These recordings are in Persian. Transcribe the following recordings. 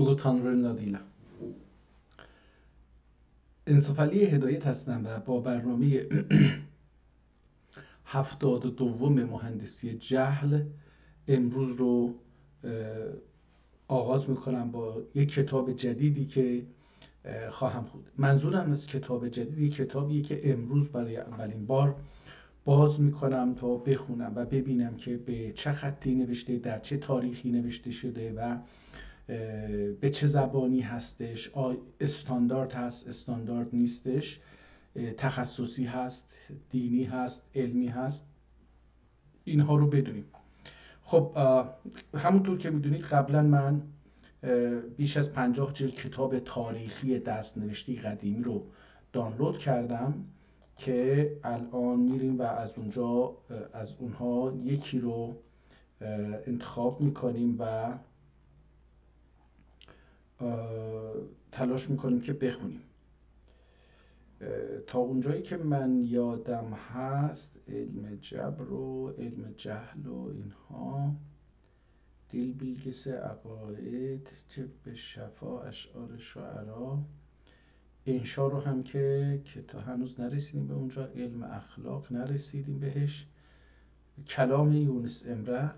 Ulu Tanrı'nın adıyla. انصاف علی هدایت هستم و با برنامه 72 مهندسی جهل امروز رو آغاز میکنم با یک کتاب جدیدی که خواهم خوند. منظورم از کتاب جدید یک کتابیه که امروز برای اولین بار باز میکنم تا بخونم و ببینم که به چه خطی نوشته، در چه تاریخی نوشته شده و به چه زبانی هستش، استاندارد هست، استاندارد نیستش، تخصصی هست، دینی هست، علمی هست، اینها رو بدونیم. خب همونطور که میدونید قبلا من بیش از 50 جلد کتاب تاریخی دستنوشته قدیمی رو دانلود کردم که الان میریم و از اونها یکی رو انتخاب میکنیم و تلاش میکنیم که بخونیم. تا اونجایی که من یادم هست علم جبر و علم جهل و اینها، دل بیلگس عقاید، جب شفا، اشعار شعرا، انشا رو هم که تا هنوز نرسیدیم به اونجا، علم اخلاق نرسیدیم بهش، کلام یونس امره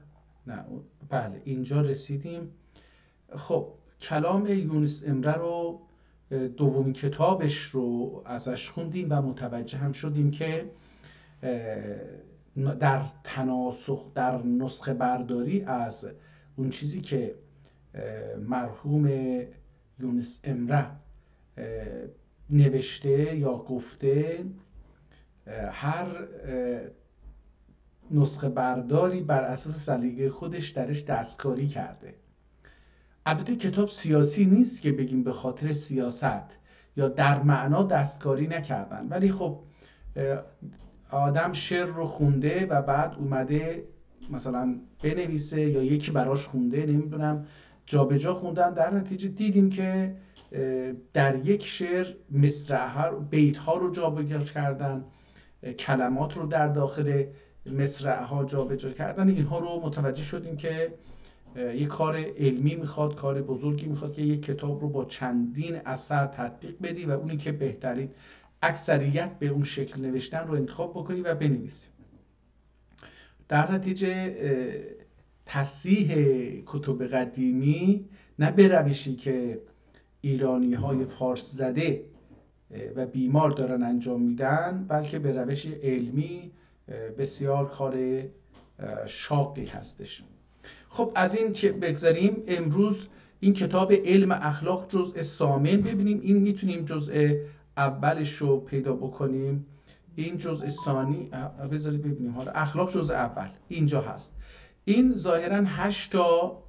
نه بله اینجا رسیدیم. خب کلام یونس امره رو دومین کتابش رو ازش خوندیم و متوجه هم شدیم که در تناسخ، در نسخه برداری از اون چیزی که مرحوم یونس امره نوشته یا گفته، هر نسخه برداری بر اساس سلیقه خودش درش دستکاری کرده. البته کتاب سیاسی نیست که بگیم به خاطر سیاست یا در معنا دستکاری نکردن، ولی خب آدم شعر رو خونده و بعد اومده مثلا بنویسه یا یکی براش خونده، نمیدونم جابجا خوندن، در نتیجه دیدیم که در یک شعر مصرع‌ها، بیت‌ها رو جابجا کردن، کلمات رو در داخل مصرع‌ها جابجا کردن. اینها رو متوجه شدیم که یک کار علمی میخواد، کار بزرگی میخواد که یک کتاب رو با چندین اثر تطبیق بدی و اونی که بهترین اکثریت به اون شکل نوشتن رو انتخاب بکنی و بنویسی. در نتیجه تصحیح کتب قدیمی نه به روشی که ایرانی های فارس زده و بیمار دارن انجام میدن، بلکه به روش علمی بسیار کار شاقی هستش. خب از این که بگذاریم، امروز این کتاب علم اخلاق جزء ثامن ببینیم. این میتونیم جزء اولش رو پیدا بکنیم، این جزء ثانی، بذارید ببینیم. حالا اخلاق جزء اول اینجا هست. این ظاهرا 8 تا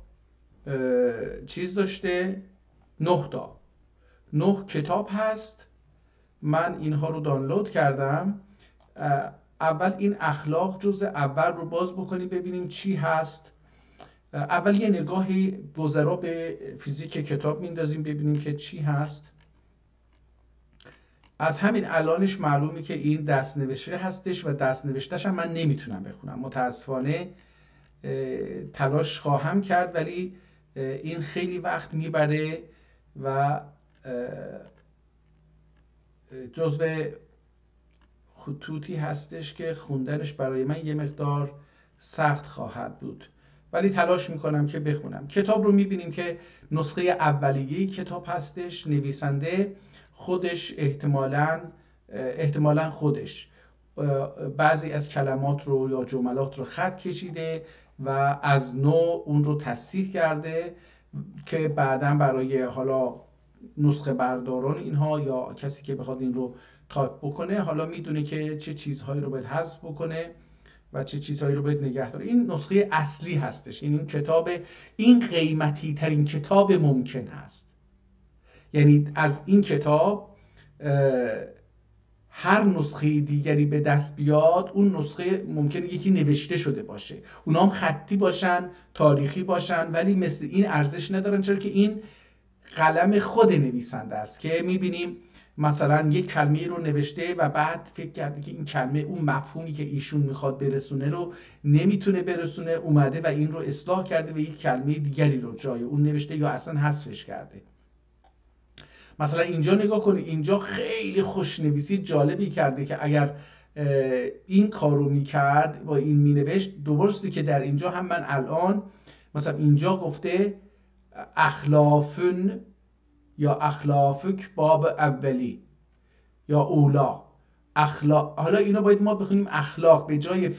چیز داشته، 9 تا 9 کتاب هست. من اینها رو دانلود کردم. اول این اخلاق جزء اول رو باز بکنیم ببینیم چی هست. اول یه نگاهی گذرا به فیزیک کتاب میندازیم ببینیم که چی هست. از همین الانش معلومه که این دستنوشته هستش و دستنوشتهش هم من نمیتونم بخونم، متاسفانه. تلاش خواهم کرد ولی این خیلی وقت میبره و جزو خطوطی هستش که خوندنش برای من یه مقدار سخت خواهد بود، ولی تلاش میکنم که بخونم. کتاب رو میبینیم که نسخه اولیه کتاب هستش، نویسنده خودش احتمالاً خودش بعضی از کلمات رو یا جملات رو خط کشیده و از نو اون رو تصحیح کرده که بعداً برای حالا نسخه برداران اینها یا کسی که بخواد این رو تایپ بکنه، حالا میدونه که چه چیزهایی رو باید حذف بکنه و چه چیزهایی رو باید نگه داره. این نسخه اصلی هستش. این کتاب، این قیمتی ترین کتاب ممکن هست. یعنی از این کتاب هر نسخه دیگری به دست بیاد، اون نسخه ممکنه یکی نوشته شده باشه، اونا هم خطی باشن، تاریخی باشن، ولی مثل این ارزش ندارن، چرا که این قلم خود نویسنده است که میبینیم مثلا یک کلمه رو نوشته و بعد فکر کرده که این کلمه اون مفهومی که ایشون میخواد برسونه رو نمیتونه برسونه، اومده و این رو اصلاح کرده و یک کلمه دیگری رو جای اون نوشته یا اصلا حذفش کرده. مثلا اینجا نگاه کنید، اینجا خیلی خوشنویسی جالبی کرده که اگر این کارو میکرد با این مینوشت، درسته که در اینجا هم من الان مثلا اینجا گفته اخلافن یا اخلافک باب اولی یا اولا اخلاق. حالا اینا باید ما بخونیم اخلاق، به جای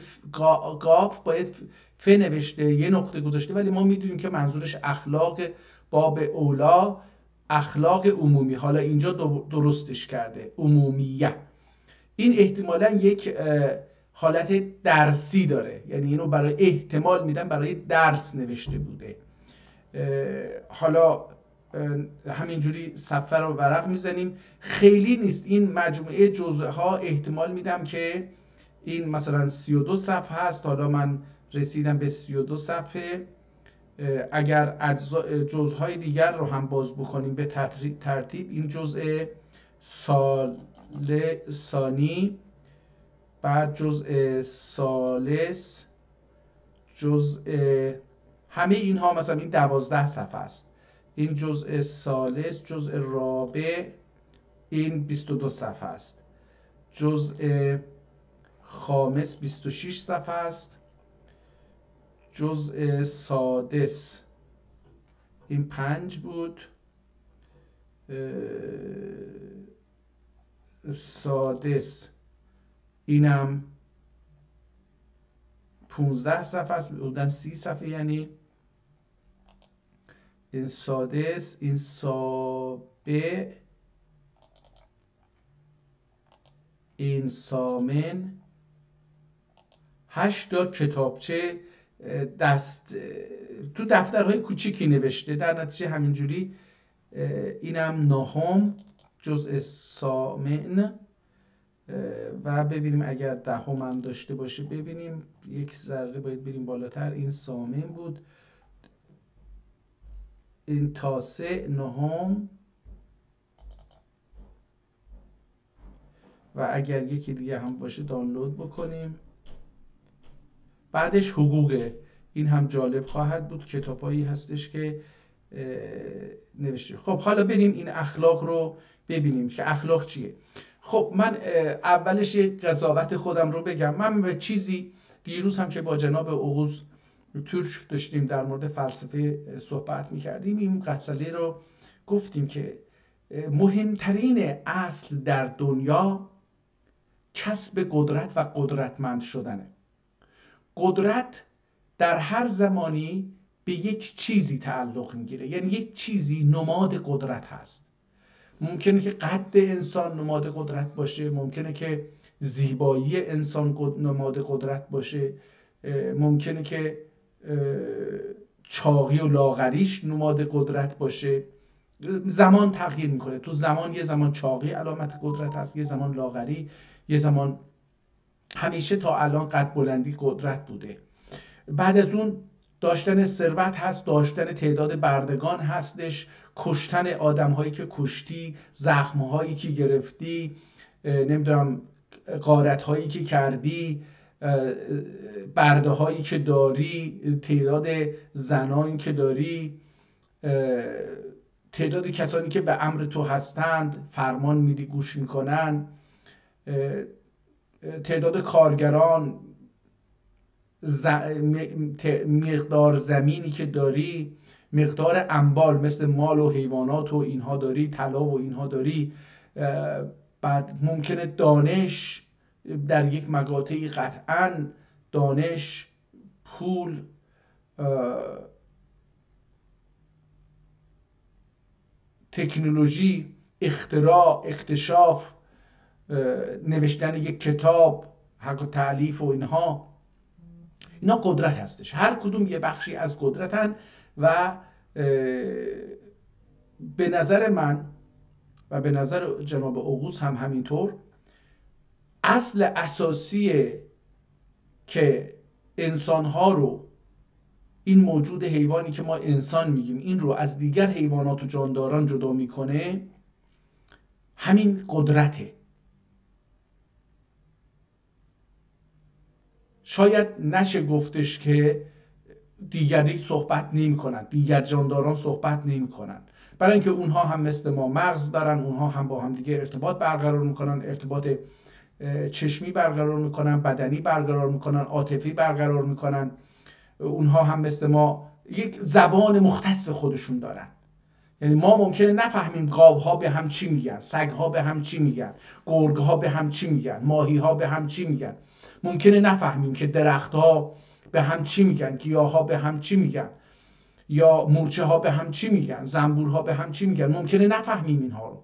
قاف باید ف نوشته، یه نقطه گذاشته، ولی ما میدونیم که منظورش اخلاق باب اولا، اخلاق عمومی. حالا اینجا درستش کرده عمومیه. این احتمالا یک حالت درسی داره، یعنی اینو برای احتمال میدن برای درس نوشته بوده. حالا همینجوری صفحه رو ورق میزنیم، خیلی نیست این مجموعه جزء ها، احتمال میدم که این مثلا 32 صفحه هست. حالا من رسیدم به 32 صفحه. اگر جزءهای دیگر رو هم باز بکنیم به ترتیب، این جزء ثانی، بعد جزء ثالث، جزء همه اینها مثلا این 12 صفحه است. این جزء ثالث، جزء رابع، این 22 صفحه است. جزء خامس 26 صفحه است. جزء سادس این 5 بود. سادس اینم 15 صفحه است، بودن 30 صفحه. یعنی این سادس، این سابع، این ثامن، 8 تا کتابچه تو دفترهای کوچیکی نوشته. در نتیجه همینجوری اینم نهم، جزء ثامن. و ببینیم اگر دهم هم داشته باشه ببینیم، یک ذره باید بریم بالاتر. این ثامن بود، این تاسع، نهم، و اگر یکی دیگه هم باشه دانلود بکنیم. بعدش حقوقه، این هم جالب خواهد بود، کتابایی هستش که نوشته. خب حالا بریم این اخلاق رو ببینیم که اخلاق چیه. خب من اولش یه قضاوت خودم رو بگم. من به چیزی دیروز هم که با جناب اوغوز ترک داشتیم در مورد فلسفه صحبت میکردیم، این مسئله رو گفتیم که مهمترین اصل در دنیا کسب قدرت و قدرتمند شدنه. قدرت در هر زمانی به یک چیزی تعلق میگیره، یعنی یک چیزی نماد قدرت هست. ممکنه که قد انسان نماد قدرت باشه، ممکنه که زیبایی انسان نماد قدرت باشه، ممکنه که چاقی و لاغریش نماد قدرت باشه. زمان تغییر میکنه، تو زمان یه زمان چاقی علامت قدرت هست، یه زمان لاغری، یه زمان همیشه تا الان قد بلندی قدرت بوده. بعد از اون داشتن ثروت هست، داشتن تعداد بردگان هستش، کشتن آدم هایی که کشتی، زخم هایی که گرفتی، نمیدونم غارت هایی که کردی، برده هایی که داری، تعداد زنانی که داری، تعداد کسانی که به امر تو هستند، فرمان میدی گوش میکنن، تعداد کارگران، مقدار زمینی که داری، مقدار اموال مثل مال و حیوانات و اینها داری، طلا و اینها داری. بعد ممکنه دانش در یک مقاطعی، قطعاً دانش، پول، تکنولوژی، اختراع، اکتشاف، نوشتن یک کتاب، حق و تألیف و اینها، اینا قدرت هستش. هر کدوم یه بخشی از قدرتن و به نظر من و به نظر جناب اوغوز هم همینطور، اصل اساسی که انسانها رو، این موجود حیوانی که ما انسان میگیم، این رو از دیگر حیوانات و جانداران جدا میکنه، همین قدرته. شاید نشه گفتش که دیگری صحبت نمی کنن، دیگر جانداران صحبت نمی کنن، برای اینکه اونها هم مثل ما مغز دارن، اونها هم با هم دیگه ارتباط برقرار میکنن، ارتباط چشمی برقرار میکنن، بدنی برقرار میکنن، عاطفی برقرار میکنن. اونها هم مثل ما یک زبان مختص خودشون دارن. یعنی ما ممکنه نفهمیم گاوها به هم چی میگن، سگها به هم چی میگن، گرگها به هم چی میگن، ماهیها به هم چی میگن. ممکنه نفهمیم که درختها به هم چی میگن، گیاها به هم چی میگن، یا مورچه ها به هم چی میگن، زنبورها به هم چی میگن. ممکنه نفهمیم اینها رو.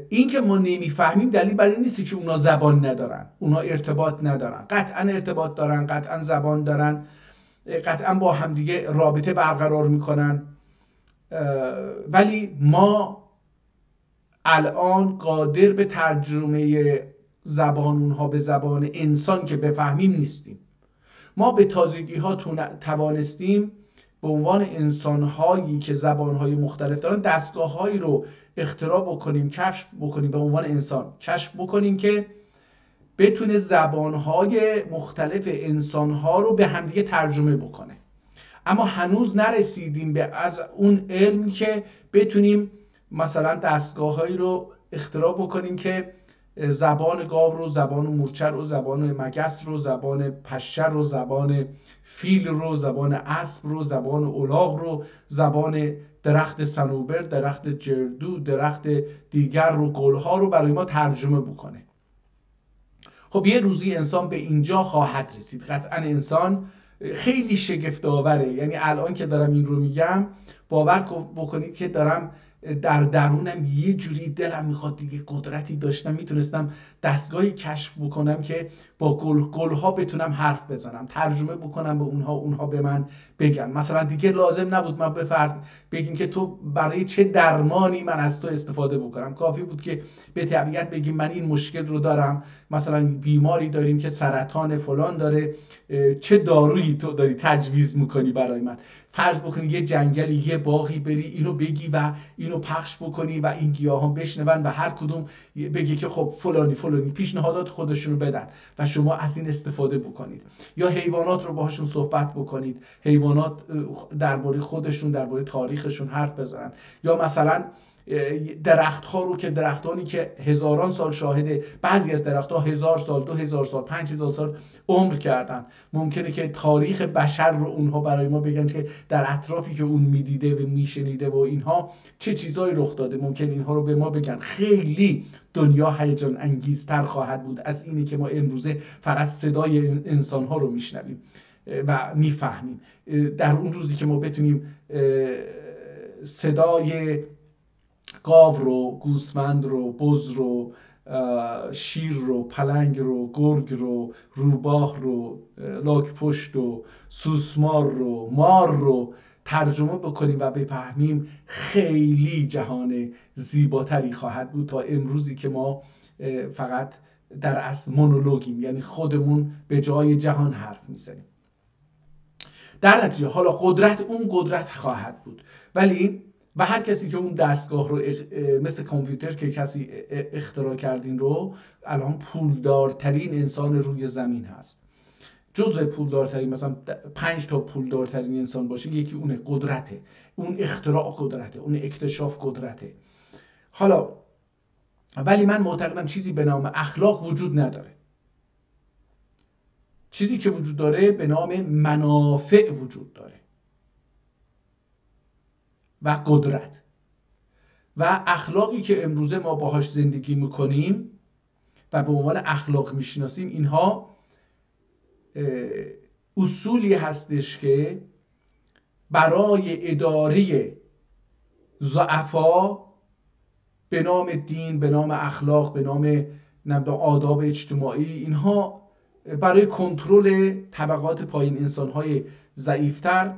این که ما نمیفهمیم دلیل بر این نیست که اونا زبان ندارن، اونا ارتباط ندارن. قطعا ارتباط دارن، قطعا زبان دارن، قطعا با همدیگه رابطه برقرار میکنن. ولی ما الان قادر به ترجمه زبان اونها به زبان انسان که بفهمیم نیستیم. ما به تازگی ها توانستیم به عنوان انسان هایی که زبان های مختلف دارن دستگاه هایی رو اختراع بکنیم، کشف بکنیم، به عنوان انسان کشف بکنیم که بتونه زبان های مختلف انسان ها رو به همدیگه ترجمه بکنه. اما هنوز نرسیدیم به از اون علم که بتونیم مثلا دستگاه هایی رو اختراع بکنیم که زبان گاو رو، زبان مورچه رو، زبان مگس رو، زبان پشه رو، زبان فیل رو، زبان اسب رو، زبان الاغ رو، زبان درخت صنوبر، درخت جردو، درخت دیگر رو، گلها رو برای ما ترجمه بکنه. خب یه روزی انسان به اینجا خواهد رسید. قطعا انسان خیلی شگفت آوره. یعنی الان که دارم این رو میگم باور بکنید که دارم در درونم یه جوری دلم میخواد دیگه قدرتی داشتم میتونستم دستگاهی کشف بکنم که با گلها بتونم حرف بزنم، ترجمه بکنم به اونها به من بگن. مثلا دیگه لازم نبود ما بگیم که تو برای چه درمانی من از تو استفاده بکنم. کافی بود که به طبیعت بگیم من این مشکل رو دارم، مثلا بیماری داریم که سرطان فلان داره، چه دارویی تو داری تجویز میکنی برای من. فرض بکنی یه جنگلی، یه باغی بری اینو بگی و اینو پخش بکنی و این گیاهان بشنون و هر کدوم بگی که خب فلانی پیشنهادات خودشونو بدن و شما از این استفاده بکنید. یا حیوانات رو باهاشون صحبت بکنید، حیوانات درباره خودشون، درباره تاریخشون حرف بزنن. یا مثلا درخت‌ها رو که درختانی که هزاران سال شاهده، بعضی از درخت‌ها 1000 سال، 2000 سال، 5000 سال عمر کردن، ممکنه که تاریخ بشر رو اونها برای ما بگن که در اطرافی که اون میدیده و میشنیده و اینها چه چیزایی رخ داده. ممکن اینها رو به ما بگن. خیلی دنیا هیجان انگیزتر خواهد بود از اینی که ما امروزه فقط صدای انسان‌ها رو میشنویم و میفهمیم. در اون روزی که ما بتونیم صدای گاو رو، گوسفند رو، بز رو، شیر رو، پلنگ رو، گرگ رو، روباه رو، لاک‌پشت و سوسمار رو، مار رو ترجمه بکنیم و بفهمیم، خیلی جهان زیباتری خواهد بود تا امروزی که ما فقط در اصل مونولوگیم، یعنی خودمون به جای جهان حرف میزنیم. در نتیجه حالا اون قدرت خواهد بود. ولی و هر کسی که اون دستگاه رو مثل کامپیوتر که کسی اختراع کردین رو، الان پولدارترین انسان روی زمین هست. جزء پولدارترین، مثلا 5 تا پولدارترین انسان باشه، یکی اون قدرته، اون اختراع قدرته، اون اکتشاف قدرته. حالا ولی من معتقدم چیزی به نام اخلاق وجود نداره. چیزی که وجود داره به نام منافع وجود داره و قدرت. و اخلاقی که امروزه ما باهاش زندگی میکنیم و به عنوان اخلاق میشناسیم، اینها اصولی هستش که برای اداره ضعفا به نام دین، به نام اخلاق، به نام آداب اجتماعی، اینها برای کنترل طبقات پایین، انسانهای ضعیفتر،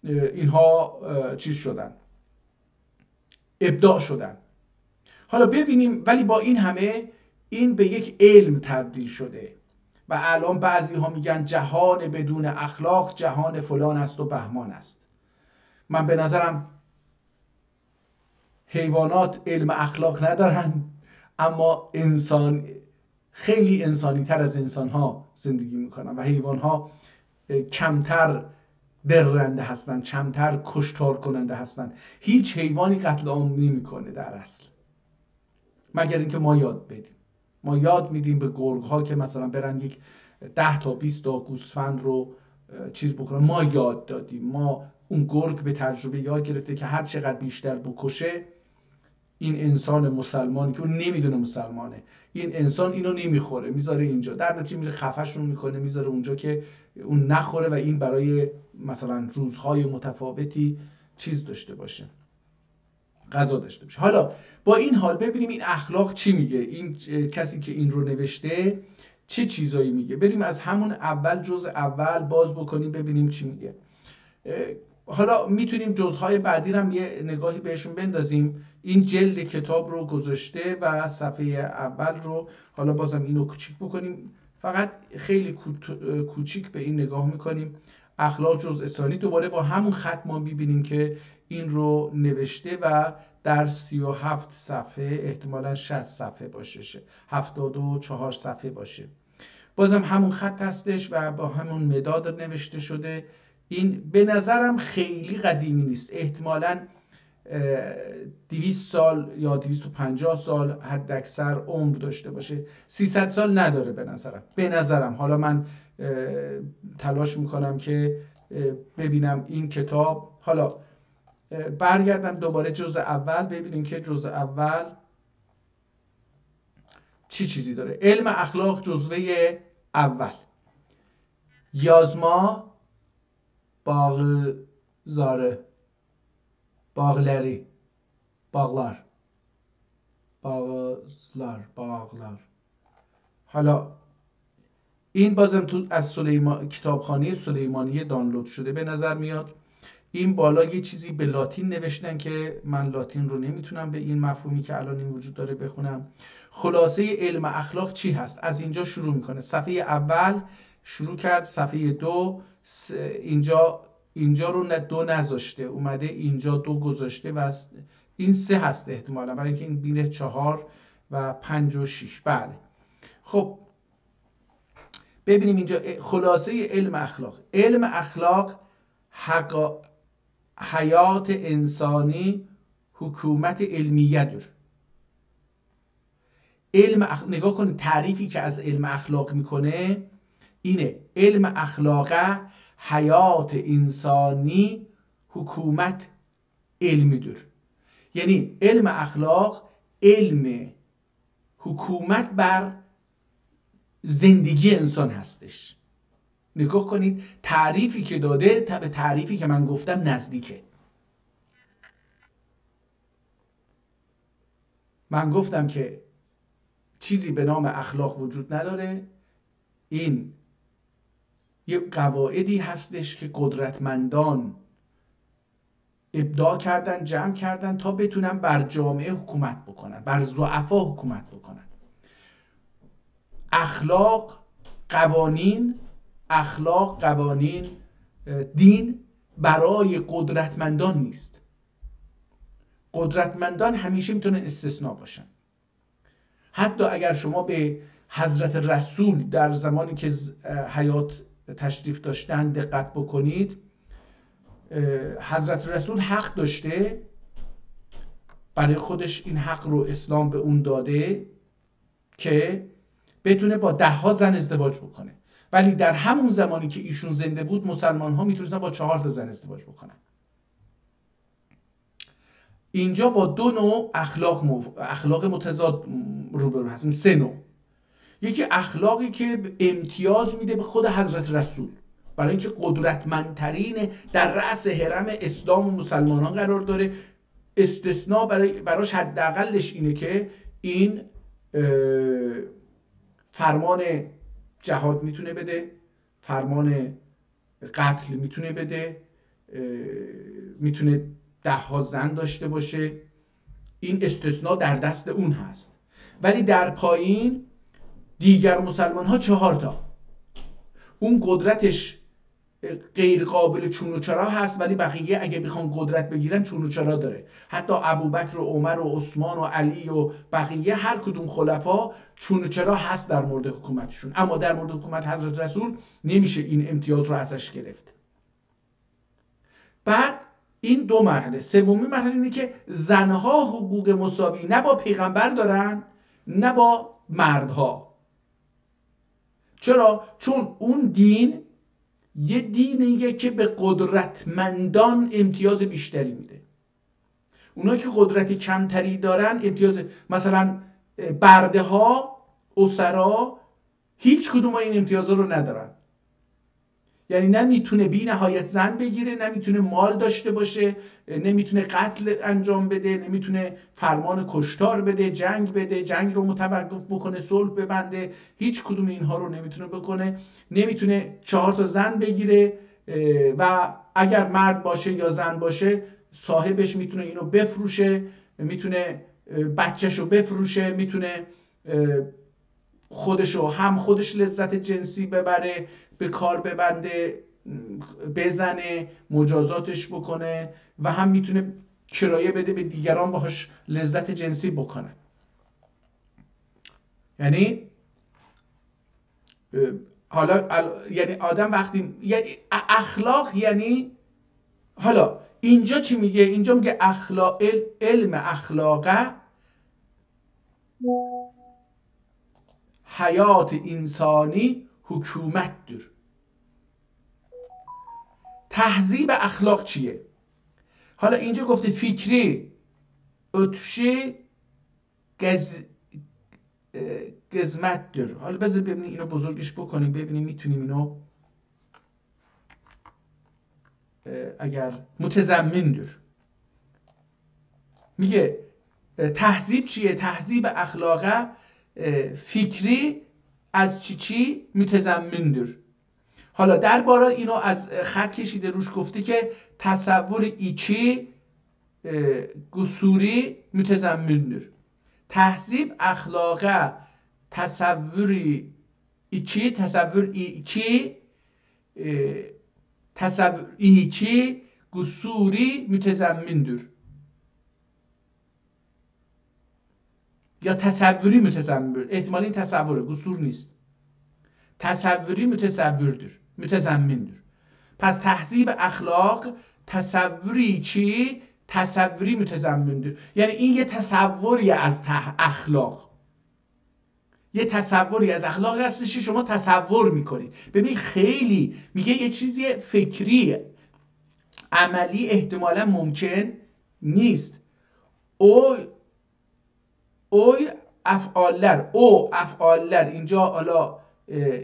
اینها چیز شدن، ابداع شدن. حالا ببینیم، ولی با این همه این به یک علم تبدیل شده و الان بعضی ها میگن جهان بدون اخلاق جهان فلان است و بهمان است. من به نظرم حیوانات علم اخلاق ندارن، اما انسان خیلی انسانی تر از انسان ها زندگی میکنن و حیوان ها کمتر درنده هستن، کمتر کشتار کننده هستن. هیچ حیوانی قتل عام نمیکنه در اصل، مگر اینکه ما یاد بدیم. ما یاد میدیم به گرگ ها که مثلا برن یک 10 تا 20 تا گوسفند رو چیز بکنن. ما یاد دادیم، ما اون گرگ به تجربه یاد گرفته که هر چقدر بیشتر بکشه، این انسان مسلمانی که اون نمیدونه مسلمانه، این انسان اینو نمیخوره، میذاره اینجا، در نتیجه میره خفشون میکنه، میذاره اونجا که اون نخوره و این برای مثلا روزهای متفاوتی چیز داشته باشه، غذا داشته باشه. حالا با این حال ببینیم این اخلاق چی میگه، این کسی که این رو نوشته چه چیزایی میگه. بریم از همون اول، جزء اول باز بکنیم ببینیم چی میگه. حالا میتونیم جزءهای بعدی هم یه نگاهی بهشون بندازیم. این جلد کتاب رو گذاشته و صفحه اول رو حالا بازم اینو کوچیک بکنیم، فقط خیلی کوچیک به این نگاه میکنیم. اخلاق جزء ثانی، دوباره با همون خط ما میبینیم که این رو نوشته و در 37 صفحه، احتمالاً 60 صفحه باشه، 74 صفحه باشه. بازم همون خط هستش و با همون مداد نوشته شده. این به نظرم خیلی قدیمی نیست، احتمالاً 200 سال یا 250 سال حد اکثر عمر داشته باشه، 300 سال نداره به نظرم. حالا من تلاش میکنم که ببینم این کتاب. حالا برگردم دوباره جزء اول، ببینیم که جزء اول چی چیزی داره. علم اخلاق جزوه اول. یازما باغلاره، باغلاری، باغلار، باغلار. حالا این بازم تو از کتابخانه سلیمانیه دانلود شده به نظر میاد. این بالا یه چیزی به لاتین نوشتن که من لاتین رو نمیتونم به این مفهومی که الان این وجود داره بخونم. خلاصه علم اخلاق چی هست؟ از اینجا شروع میکنه. صفحه اول شروع کرد، صفحه 2 اینجا رو 2 نذاشته، اومده اینجا 2 گذاشته و این 3 هست احتمالا، برای اینکه این بین 4 و 5 و 6. بله خب ببینیم اینجا خلاصه علم اخلاق. علم اخلاق حیات انسانی حکومت علمیه داره. نگاه کنید تعریفی که از علم اخلاق میکنه اینه: علم اخلاق حیات انسانی حکومت علمی داره. یعنی علم اخلاق علم حکومت بر زندگی انسان هستش. نگاه کنید تعریفی که داده به تعریفی که من گفتم نزدیکه. من گفتم که چیزی به نام اخلاق وجود نداره، این یه قواعدی هستش که قدرتمندان ابداع کردن، جمع کردن تا بتونن بر جامعه حکومت بکنن، بر ضعفا حکومت بکنن. اخلاق قوانین دین برای قدرتمندان نیست. قدرتمندان همیشه میتونن استثناء باشن. حتی اگر شما به حضرت رسول در زمانی که حیات تشریف داشتن دقت بکنید، حضرت رسول حق داشته، برای خودش این حق رو اسلام به اون داده که بتونه با 10 زن ازدواج بکنه، ولی در همون زمانی که ایشون زنده بود مسلمان ها میتونستن با 4 زن ازدواج بکنن. اینجا با 2 نوع اخلاق متضاد روبرو هستیم. 3 نوع. یکی اخلاقی که امتیاز میده به خود حضرت رسول، برای اینکه قدرتمندترین در رأس حرم اسلام و مسلمانان قرار داره. استثناء براش حداقلش اینه که این فرمان جهاد میتونه بده، فرمان قتل میتونه بده، میتونه 10 زن داشته باشه. این استثناء در دست اون هست. ولی در پایین دیگر مسلمان ها 4 تا. اون قدرتش غیر قابل چون و چرا هست، ولی بقیه اگه بخوان قدرت بگیرن چون و چرا داره. حتی ابوبکر و عمر و عثمان و علی و بقیه هر کدوم خلفا چون و چرا هست در مورد حکومتشون، اما در مورد حکومت حضرت رسول نمیشه این امتیاز رو ازش گرفت. بعد این دو مرحله. سومی مرحله اینه که زنها حقوق مساوی نه با پیغمبر دارن نه با مردها. چرا؟ چون اون دین یه دینیه که به قدرتمندان امتیاز بیشتری میده. اونایی که قدرت کمتری دارن امتیاز، مثلا برده ها، اسرا، هیچ کدوم این امتیازا رو ندارن. یعنی نه میتونه بی نهایت زن بگیره، نه میتونه مال داشته باشه، نمیتونه قتل انجام بده، نمیتونه فرمان کشتار بده، جنگ بده، جنگ رو متوقف بکنه، صلح ببنده، هیچ کدوم اینها رو نمیتونه بکنه. نمیتونه 4 تا زن بگیره و اگر مرد باشه یا زن باشه صاحبش میتونه اینو بفروشه، میتونه بچه‌شو بفروشه، میتونه خودش لذت جنسی ببره، به کار ببنده، بزنه، مجازاتش بکنه، و هم میتونه کرایه بده به دیگران باهاش لذت جنسی بکنه. یعنی حالا یعنی آدم وقتی یعنی اخلاق، یعنی حالا اینجا چی میگه؟ اینجا میگه اخلاق، علم اخلاقه حیات انسانی حکومت‌دür. تهذیب اخلاق چیه؟ حالا اینجا گفته فکری، اتشی، گزمت‌دür. حالا بذار ببینیم اینو بزرگش بکنیم، ببینیم میتونیم اینو اگر متضمن‌دür. میگه تهذیب چیه؟ تهذیب اخلاقه فکری از چی متضمن‌دür. حالا درباره اینو از خط کشیده روش گفته که تصور ایچی گسوری متضمن‌دür. تهذیب اخلاقه تصور ایچی گسوری متضمن‌دür. یا تصوری متضمن، احتمال این تصوره، گسور نیست. تصوری متضمن‌دür. پس تهذیب اخلاق تصوری چی؟ تصوری متضمن‌دür. یعنی این یه تصوری از اخلاق، یه تصوری از اخلاق هستش که شما تصور میکنید. ببین خیلی میگه یه چیزی فکری عملی احتمالا ممکن نیست. او افعالر اینجا حالا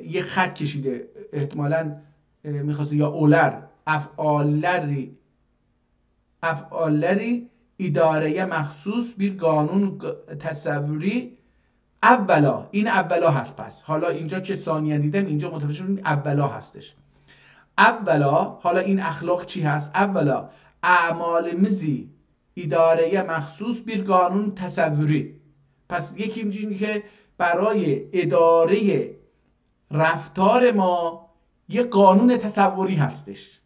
یه خط کشیده، احتمالا میخواسته یا اولر، افعالری اداره مخصوص بیر قانون تصوری اولا. این اولا هست. پس حالا اینجا که ثانیا دیدم اینجا متوجه شدم اولا هستش. اولا حالا این اخلاق چی هست؟ اولا اعمال مزی اداره مخصوص بیر قانون تصوری. پس یکی میگه که برای اداره رفتار ما یه قانون تصوری هستش.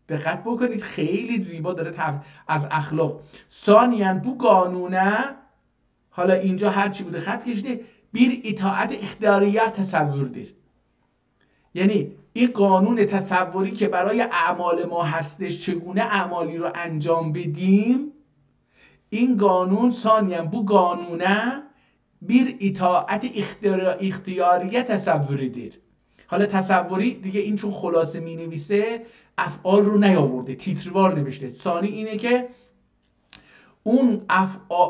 دقت بکنید خیلی زیبا داره از اخلاق. ثانیاً بو قانونه، حالا اینجا هرچی بوده خط کشیده، بیر اطاعت اختیاریت تصور دیر. یعنی این قانون تصوری که برای اعمال ما هستش، چگونه اعمالی رو انجام بدیم، این قانون ثانیاً بو قانونه بیر اطاعت اختیاریت تصوری دیر. حالا تصوری دیگه این چون خلاصه می نویسه افعال رو نیاورده، تیتروار نوشته. ثانی اینه که اون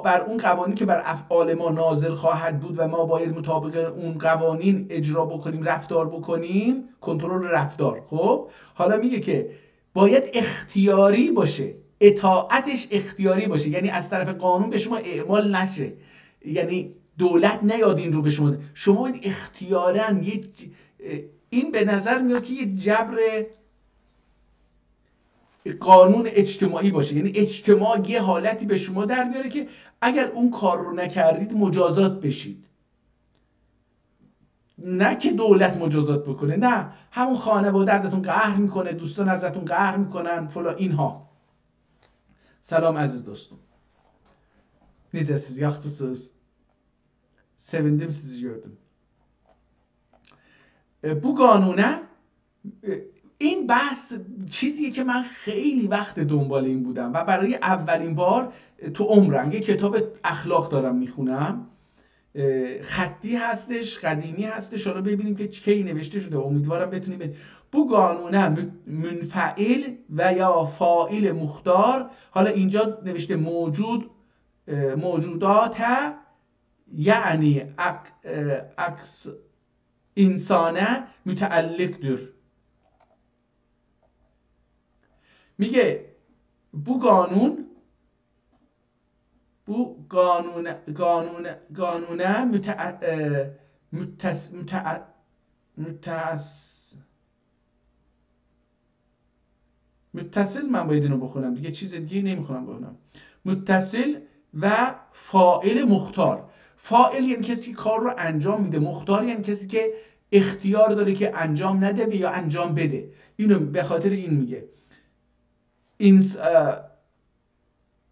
بر اون قوانین که بر افعال ما نازل خواهد بود و ما باید مطابق اون قوانین اجرا بکنیم، رفتار بکنیم، کنترل رفتار. خب حالا میگه که باید اختیاری باشه، اطاعتش اختیاری باشه، یعنی از طرف قانون به شما اعمال نشه، یعنی دولت نیاد این رو به شما باید اختیاراً این به نظر میاد که یه جبر قانون اجتماعی باشه، یعنی اجتماع یه حالتی به شما در بیاره که اگر اون کار رو نکردید مجازات بشید. نه که دولت مجازات بکنه، نه، همون خانواده ازتون قهر میکنه، دوستان ازتون قهر میکنن فلان اینها. Selam əziz dostum. Necəsiz? Yaxşısınız? Sevindim sizi gördüm. Bu قانونه این بحث چیزیه که من خیلی وقت دنبال این بودم و برای اولین بار تو عمرم یه کتاب اخلاق دارم میخونم، خطی هستش، قدیمی هستش، حالا ببینیم که کی نوشته شده، امیدوارم بتونیم. Bu قانونه منفعل و یا فاعل مختار، حالا اینجا نوشته موجودات یعنی عکس انسانه متعلقdır. میگه bu قانونه متصل من باید اینو بخونم دیگه، چیز دیگه نمیخونم بخونم. متصل و فاعل مختار. فاعل یعنی کسی کار رو انجام میده، مختار یعنی کسی که اختیار داره که انجام نده یا انجام بده. اینو به خاطر این میگه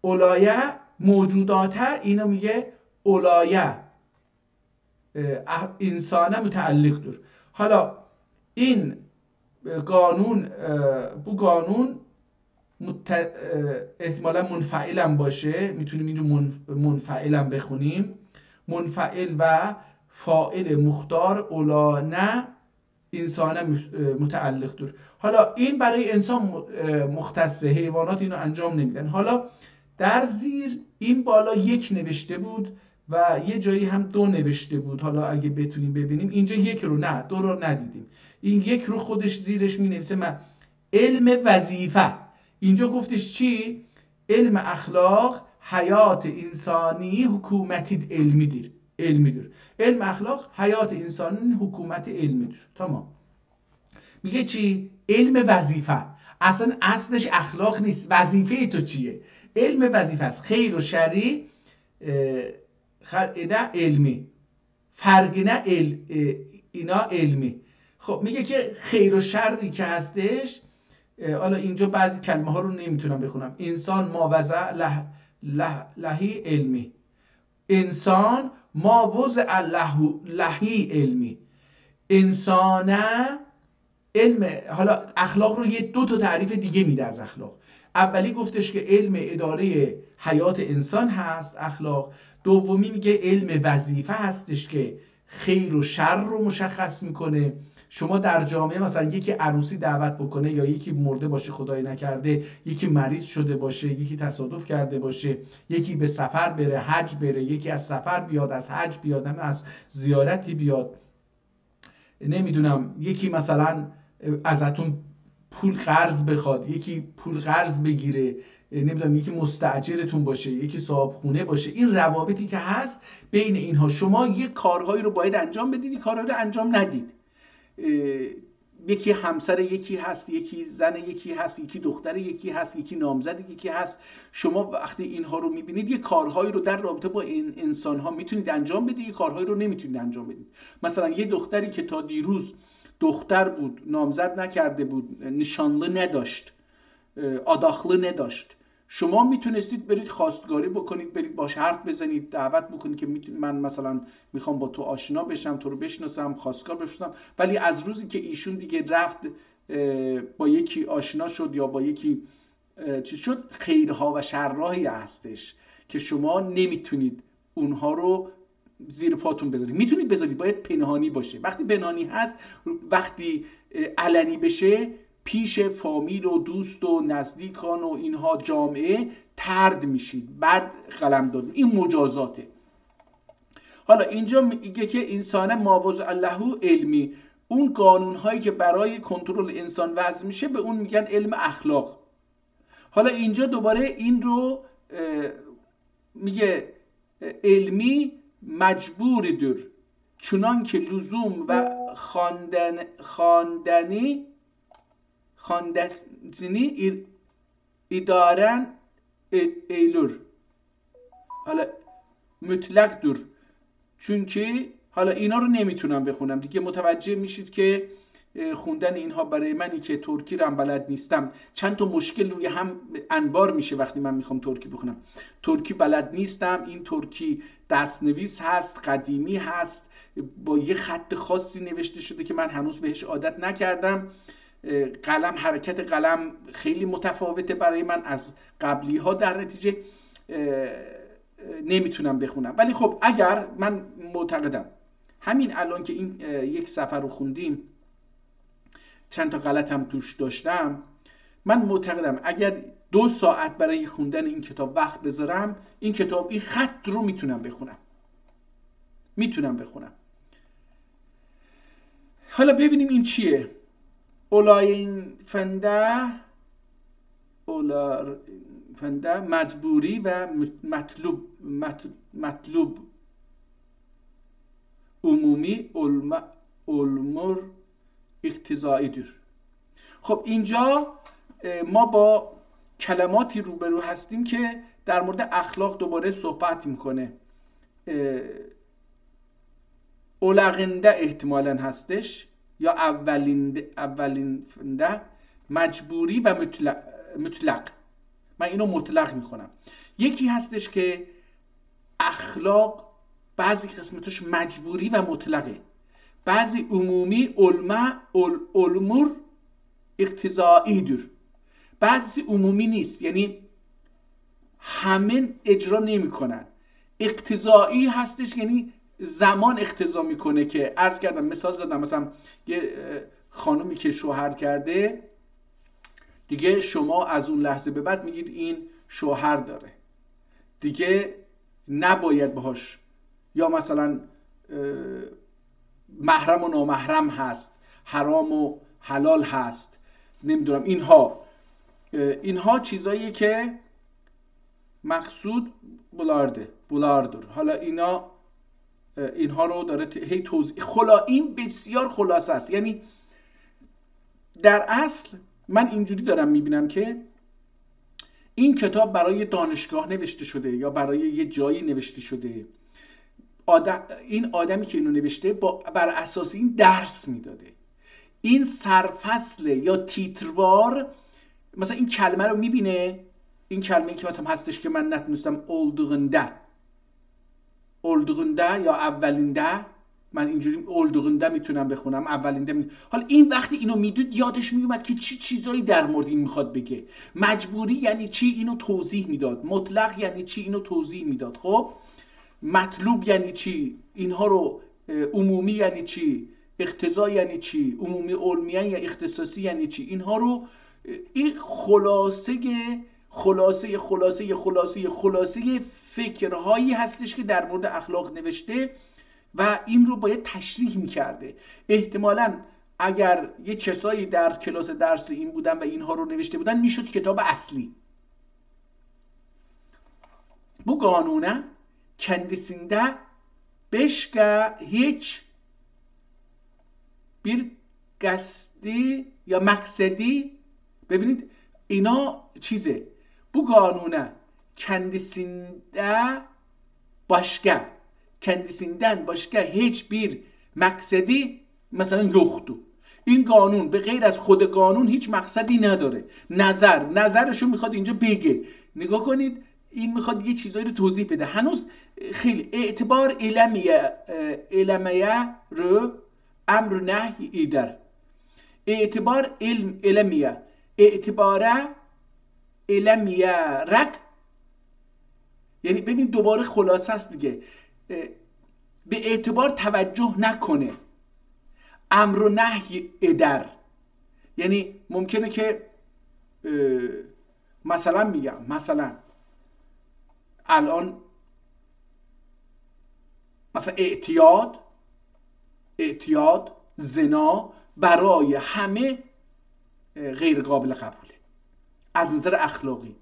اولایه موجوداته، اینو میگه اولایه انسانه متعلق دور. حالا این قانون bu قانون احتمالا منفعلم باشه، میتونیم اینجا منفعلم بخونیم، منفعل و فاعل مختار اولانه انسانه متعلق دور. حالا این برای انسان مختصه، حیوانات اینو انجام نمیدن. حالا در زیر این بالا یک نوشته بود و یه جایی هم دو نوشته بود، حالا اگه بتونیم ببینیم اینجا یک رو، نه دو رو ندیدیم، این یک رو خودش زیرش می نویسه من علم وظیفه. اینجا گفتش چی؟ علم اخلاق حیات انسانی حکومتی علمیdir. علم اخلاق حیات انسانی حکومت علمیdir. تمام. میگه چی؟ علم وظیفه. اصلا اصلش اخلاق نیست، وظیفه تو چیه؟ علم وظیفه است. خیر و شری نه علمی، فرق نه اینا علمی. خب میگه که خیر و شری که هستش، حالا اینجا بعضی کلمه ها رو نمیتونم بخونم. انسان ما وضع لهی علمی، انسان ما وضع لهی علمی، انسانه علم. حالا اخلاق رو یه دو تا تعریف دیگه میده از اخلاق. اولی گفتش که علم اداره حیات انسان هست اخلاق. دومی میگه علم وظیفه هستش که خیر و شر رو مشخص میکنه. شما در جامعه مثلا یکی عروسی دعوت بکنه یا یکی مرده باشه خدای نکرده، یکی مریض شده باشه، یکی تصادف کرده باشه، یکی به سفر بره، حج بره، یکی از سفر بیاد، از حج بیاد، از زیارتی بیاد، نمیدونم یکی مثلا ازتون پول قرض بخواد، یکی پول قرض بگیره، نمیدونم یکی مستاجرتون باشه، یکی صاحب خونه باشه. این روابطی که هست بین اینها، شما یک کارهایی رو باید انجام بدید، یک کارهایی رو انجام ندید. یکی همسر یکی هست، یکی زن یکی هست، یکی دختر یکی هست، یکی نامزد یکی هست. شما وقتی اینها رو میبینید یک کارهایی رو در رابطه با این انسانها میتونید انجام بدید، یک کارهایی رو نمیتونید انجام بدید. مثلا یه دختری که تا دیروز دختر بود، نامزد نکرده بود، نشانlı نداشت، آداخlı نداشت، شما میتونستید برید خواستگاری بکنید، برید باش حرف بزنید، دعوت بکنید که من مثلا میخوام با تو آشنا بشم، تو رو بشناسم، خواستگار بشم. ولی از روزی که ایشون دیگه رفت با یکی آشنا شد یا با یکی چیز شد، خیرها و شرراهی هستش که شما نمیتونید اونها رو زیر پاتون بذارید. میتونید بذارید، باید پنهانی باشه. وقتی پنهانی هست، وقتی علنی بشه پیش فامیل و دوست و نزدیکان و اینها جامعه طرد میشید، بعد قلمداد. این مجازاته. حالا اینجا میگه که انسان ما وضع له علمی، اون قانون هایی که برای کنترل انسان وضع میشه به اون میگن علم اخلاق. حالا اینجا دوباره این رو میگه علمی مجبوریدür چنان که لزوم و خواندنی idaren eylur. Hala mütlaqdır. Çünkü حالا اینا رو نمیتونم بخونم دیگه، متوجه میشید که خوندن اینها برای منی که ترکی رو هم بلد نیستم چند تا مشکل روی هم انبار میشه وقتی من میخوام ترکی بخونم. ترکی بلد نیستم، این ترکی دستنویس هست، قدیمی هست، با یه خط خاصی نوشته شده که من هنوز بهش عادت نکردم. قلم، حرکت قلم خیلی متفاوته برای من از قبلی ها، در نتیجه نمیتونم بخونم. ولی خب اگر من معتقدم همین الان که این یک صفحه رو خوندیم چند تا غلط هم توش داشتم، من معتقدم اگر 2 ساعت برای خوندن این کتاب وقت بذارم، این کتاب، این خط رو میتونم بخونم. حالا ببینیم این چیه. اولاینفنده مجبوری و مطلوب عمومی المر اقتضایی‌دür. خب اینجا ما با کلماتی روبرو هستیم که در مورد اخلاق دوباره صحبت میکنه. اولغنده احتمالاً هستش یا اولینده، مجبوری و مطلق. من اینو مطلق میخونم. یکی هستش که اخلاق بعضی قسمتش مجبوری و مطلقه، بعضی عمومی المر اقتضایی‌دür، بعضی عمومی نیست، یعنی همه اجرا نمیکنن. اقتضایی هستش یعنی زمان اقتضا میکنه که، عرض کردم مثال زدم، مثلا یه خانومی که شوهر کرده دیگه شما از اون لحظه به بعد میگید این شوهر داره دیگه، نباید باهاش، یا مثلا محرم و نامحرم هست، حرام و حلال هست، نمیدونم، اینها چیزاییه که مقصود بولاردور. حالا اینها رو داره هی توضیح، این بسیار خلاصه است. یعنی در اصل من اینجوری دارم میبینم که این کتاب برای دانشگاه نوشته شده یا برای یه جایی نوشته شده. این آدمی که اینو نوشته بر اساس این درس میداده. این سرفصل یا تیتروار، مثلا این کلمه رو میبینه، این کلمه‌ای که مثلا هستش که من نتونستم اولدغنده یا اولینده، من اینجوری اولدغنده میتونم بخونم، اولینده حالا این وقتی اینو میدید یادش میومد که چی چیزایی در مورد این میخواد بگه. مجبوری یعنی چی، اینو توضیح میداد. مطلق یعنی چی، اینو توضیح میداد. خب مطلوب یعنی چی، اینها رو. عمومی یعنی چی، اقتضا یعنی چی، عمومی علمیه یا اختصاصی یعنی چی، اینها رو. این خلاصه فکرهایی هستش که در مورد اخلاق نوشته و این رو باید تشریح میکرده. احتمالاً اگر یه کسایی در کلاس درس این بودن و اینها رو نوشته بودن میشد کتاب اصلی. Bu kanuna kendisinde başka hiç bir قصدی یا مقصدی، ببینید اینا چیزه. Bu kanuna kendisinde kendisinden başka hiçbir مقصدی مثلا یختو. این قانون به غیر از خود قانون هیچ مقصدی نداره. نظرشو میخواد اینجا بگه. نگاه کنید، این میخواد یه چیزایی رو توضیح بده. هنوز خیلی اعتبار علمیه رو امر نهی ایدر. اعتبار علمیه، اعتباره علمیه رد، یعنی ببین دوباره خلاصه است دیگه. به اعتبار توجه نکنه. امر و نهی ادر، یعنی ممکنه که مثلا الان مثلا اعتیاد زنا برای همه غیر قابل قبوله از نظر اخلاقی.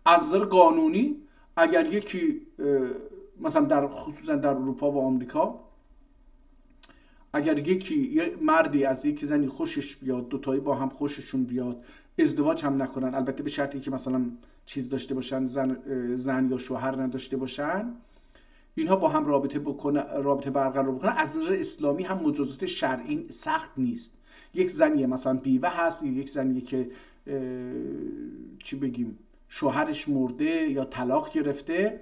از نظر قانونی اگر یکی مثلا خصوصا در اروپا و آمریکا اگر یه مردی از یکی زنی خوشش بیاد، دوتایی با هم خوششون بیاد، ازدواج هم نکنن، البته به شرطی که مثلا چیز داشته باشن، زن یا شوهر نداشته باشن، اینها با هم رابطه برقرار بکنن، از نظر اسلامی هم مجازات شرعی سخت نیست. یک زنی مثلا بیوه هست، یک زنی که چی بگیم شوهرش مرده یا طلاق گرفته،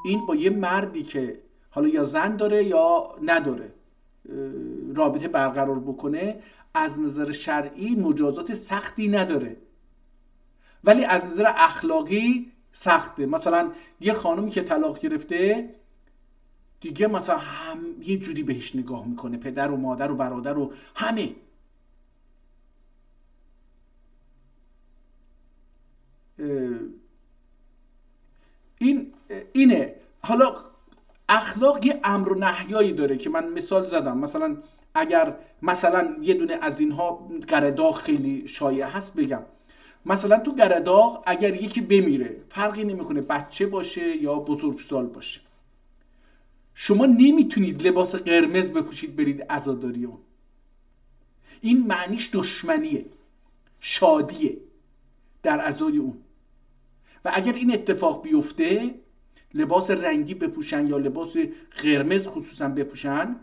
این با یه مردی که حالا یا زن داره یا نداره رابطه برقرار بکنه، از نظر شرعی مجازات سختی نداره، ولی از نظر اخلاقی سخته. مثلا یه خانومی که طلاق گرفته دیگه مثلا هم یه جوری بهش نگاه میکنه، پدر و مادر و برادر و همه. اینه. حالا اخلاق یه امر و نهیایی داره که من مثال زدم. مثلا اگر مثلا یه دونه از اینها گرداغ خیلی شایع هست بگم، مثلا تو گرداغ اگر یکی بمیره فرقی نمیکنه بچه باشه یا بزرگسال باشه، شما نمیتونید لباس قرمز بپوشید برید عزاداری اون. این معنیش دشمنیه، شادیه در عزای اون. و اگر این اتفاق بیفته لباس رنگی بپوشن یا لباس قرمز خصوصا بپوشن،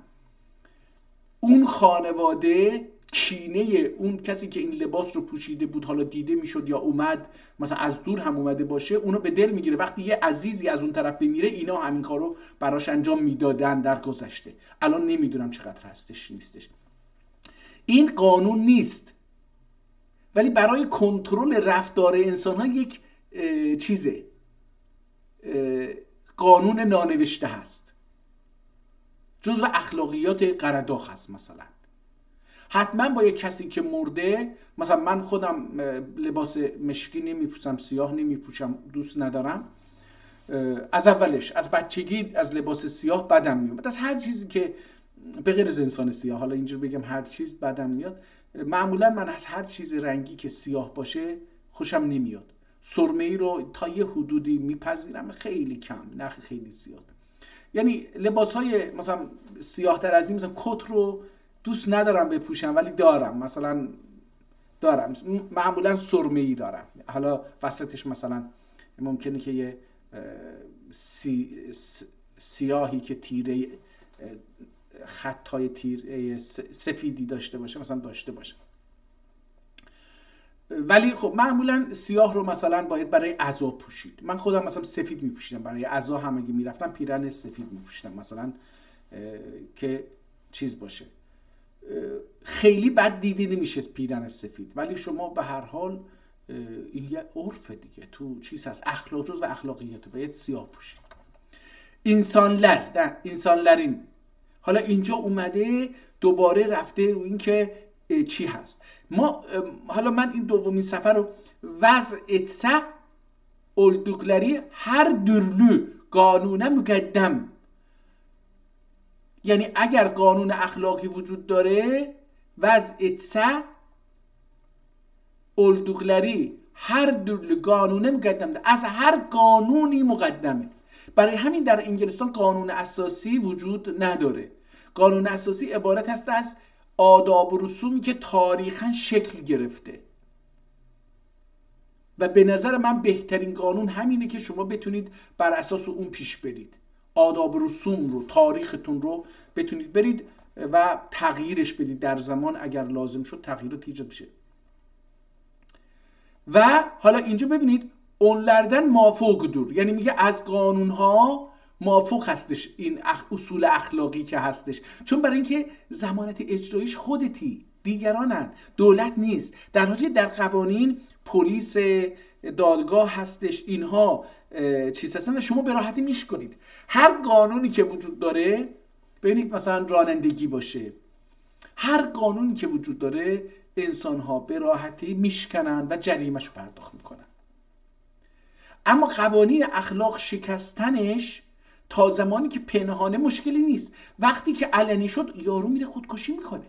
اون خانواده کینه اون کسی که این لباس رو پوشیده بود حالا دیده میشد یا اومد مثلا از دور هم اومده باشه، اونو به دل میگیره. وقتی یه عزیزی از اون طرف بمیره اینا همین کارو براش انجام میدادن در گذشته. الان نمیدونم چقدر هستش نیستش. این قانون نیست، ولی برای کنترل رفتار انسان ها یک چیزه، قانون نانوشته هست، جزو اخلاقیات قرداغ هست. مثلا حتما با یک کسی که مرده، مثلا من خودم لباس مشکی نمیپوشم، سیاه نمیپوشم، دوست ندارم. از اولش از بچگی از لباس سیاه بدم میاد، از هر چیزی که به غیر از انسان سیاه، حالا اینجور بگم هر چیز بدم میاد. معمولا من از هر چیز رنگی که سیاه باشه خوشم نمیاد. سرمه‌ای رو تا یه حدودی میپذیرم، خیلی کم، نه خیلی زیاد. یعنی لباس‌های مثلا سیاه تر از این، مثلا کت رو دوست ندارم بپوشم ولی دارم، مثلا دارم معمولا سرمه‌ای دارم، حالا وسطش مثلا ممکنه که یه سیاهی که تیره خطای تیره سفیدی داشته باشه مثلا داشته باشه. ولی خب معمولا سیاه رو مثلا باید برای عزا پوشید. من خودم مثلا سفید میپوشیدم برای عزا، هم اگه میرفتم پیرن سفید میپوشیدم مثلا که چیز باشه. خیلی بد دیده نمیشه پیرن سفید، ولی شما به هر حال این یه عرفه دیگه، تو چیز هست، اخلاق جز و اخلاقیات باید سیاه پوشید. انسانلرین حالا اینجا اومده دوباره رفته رو این که چی هست. ما حالا من این دومین صفحه رو وضع اتسع اولدوکلری هر دورلو قانون مقدم، یعنی اگر قانون اخلاقی وجود داره وضع اتسع اولدوکلری هر دورلو قانون مقدم ده. از هر قانونی مقدمه. برای همین در انگلستان قانون اساسی وجود نداره. قانون اساسی عبارت است از آداب و رسومی که تاریخاً شکل گرفته و به نظر من بهترین قانون همینه که شما بتونید بر اساس اون پیش برید، آداب و رسوم رو، تاریختون رو بتونید برید و تغییرش بدید در زمان، اگر لازم شد تغییرات ایجاد بشه. و حالا اینجا ببینید اونلردن مافوق دور، یعنی میگه از قانونها مافوق هستش این اصول اخلاقی که هستش، چون برای اینکه ضمانت اجراییش خودتی، دیگرانن، دولت نیست. در حالی در قوانین پلیس، دادگاه هستش، اینها چیز هستن و شما به راحتی میشکنید. هر قانونی که وجود داره، ببینید مثلا رانندگی باشه، هر قانونی که وجود داره انسان ها به راحتی میشکنن و جریمه‌شو پرداخت میکنن. اما قوانین اخلاق شکستنش تا زمانی که پنهانه مشکلی نیست. وقتی که علنی شد یارو میره خودکشی میکنه،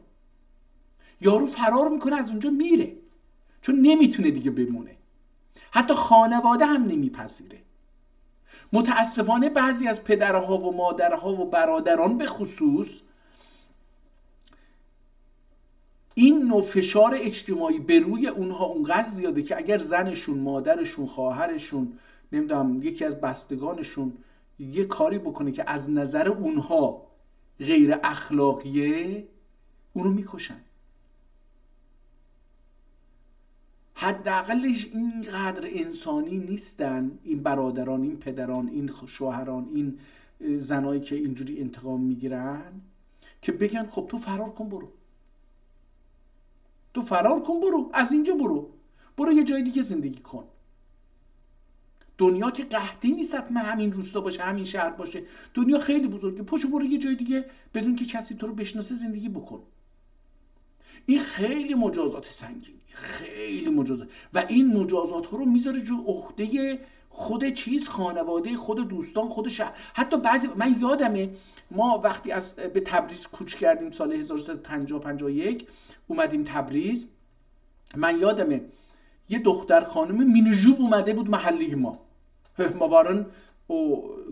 یارو فرار میکنه، از اونجا میره، چون نمیتونه دیگه بمونه. حتی خانواده هم نمیپذیره. متاسفانه بعضی از پدرها و مادرها و برادران به خصوص این نوع فشار اجتماعی به روی اونها اونقدر زیاده که اگر زنشون، مادرشون، خواهرشون، نمیدونم یکی از بستگانشون یه کاری بکنه که از نظر اونها غیر اخلاقیه، اونو میکشن. حداقلش اینقدر انسانی نیستن این برادران، این پدران، این شوهران، این زنایی که اینجوری انتقام میگیرن که بگن خب تو فرار کن برو، تو فرار کن برو، از اینجا برو یه جای دیگه زندگی کن. دنیا که قحطی نیست حتما همین روستا باشه، همین شهر باشه. دنیا خیلی بزرگه، پاشو برو یه جای دیگه بدون که کسی تو رو بشناسه زندگی بکن. این خیلی مجازات سنگینی، خیلی مجازات، و این مجازات ها رو میذاره جو عهده خود چیز، خانواده، خود دوستان، خود شهر. حتی بعضی، من یادمه ما وقتی به تبریز کوچ کردیم سال 1350-51 اومدیم تبریز، من یادمه یه دختر خانم مینیجوب اومده بود محله ما وارن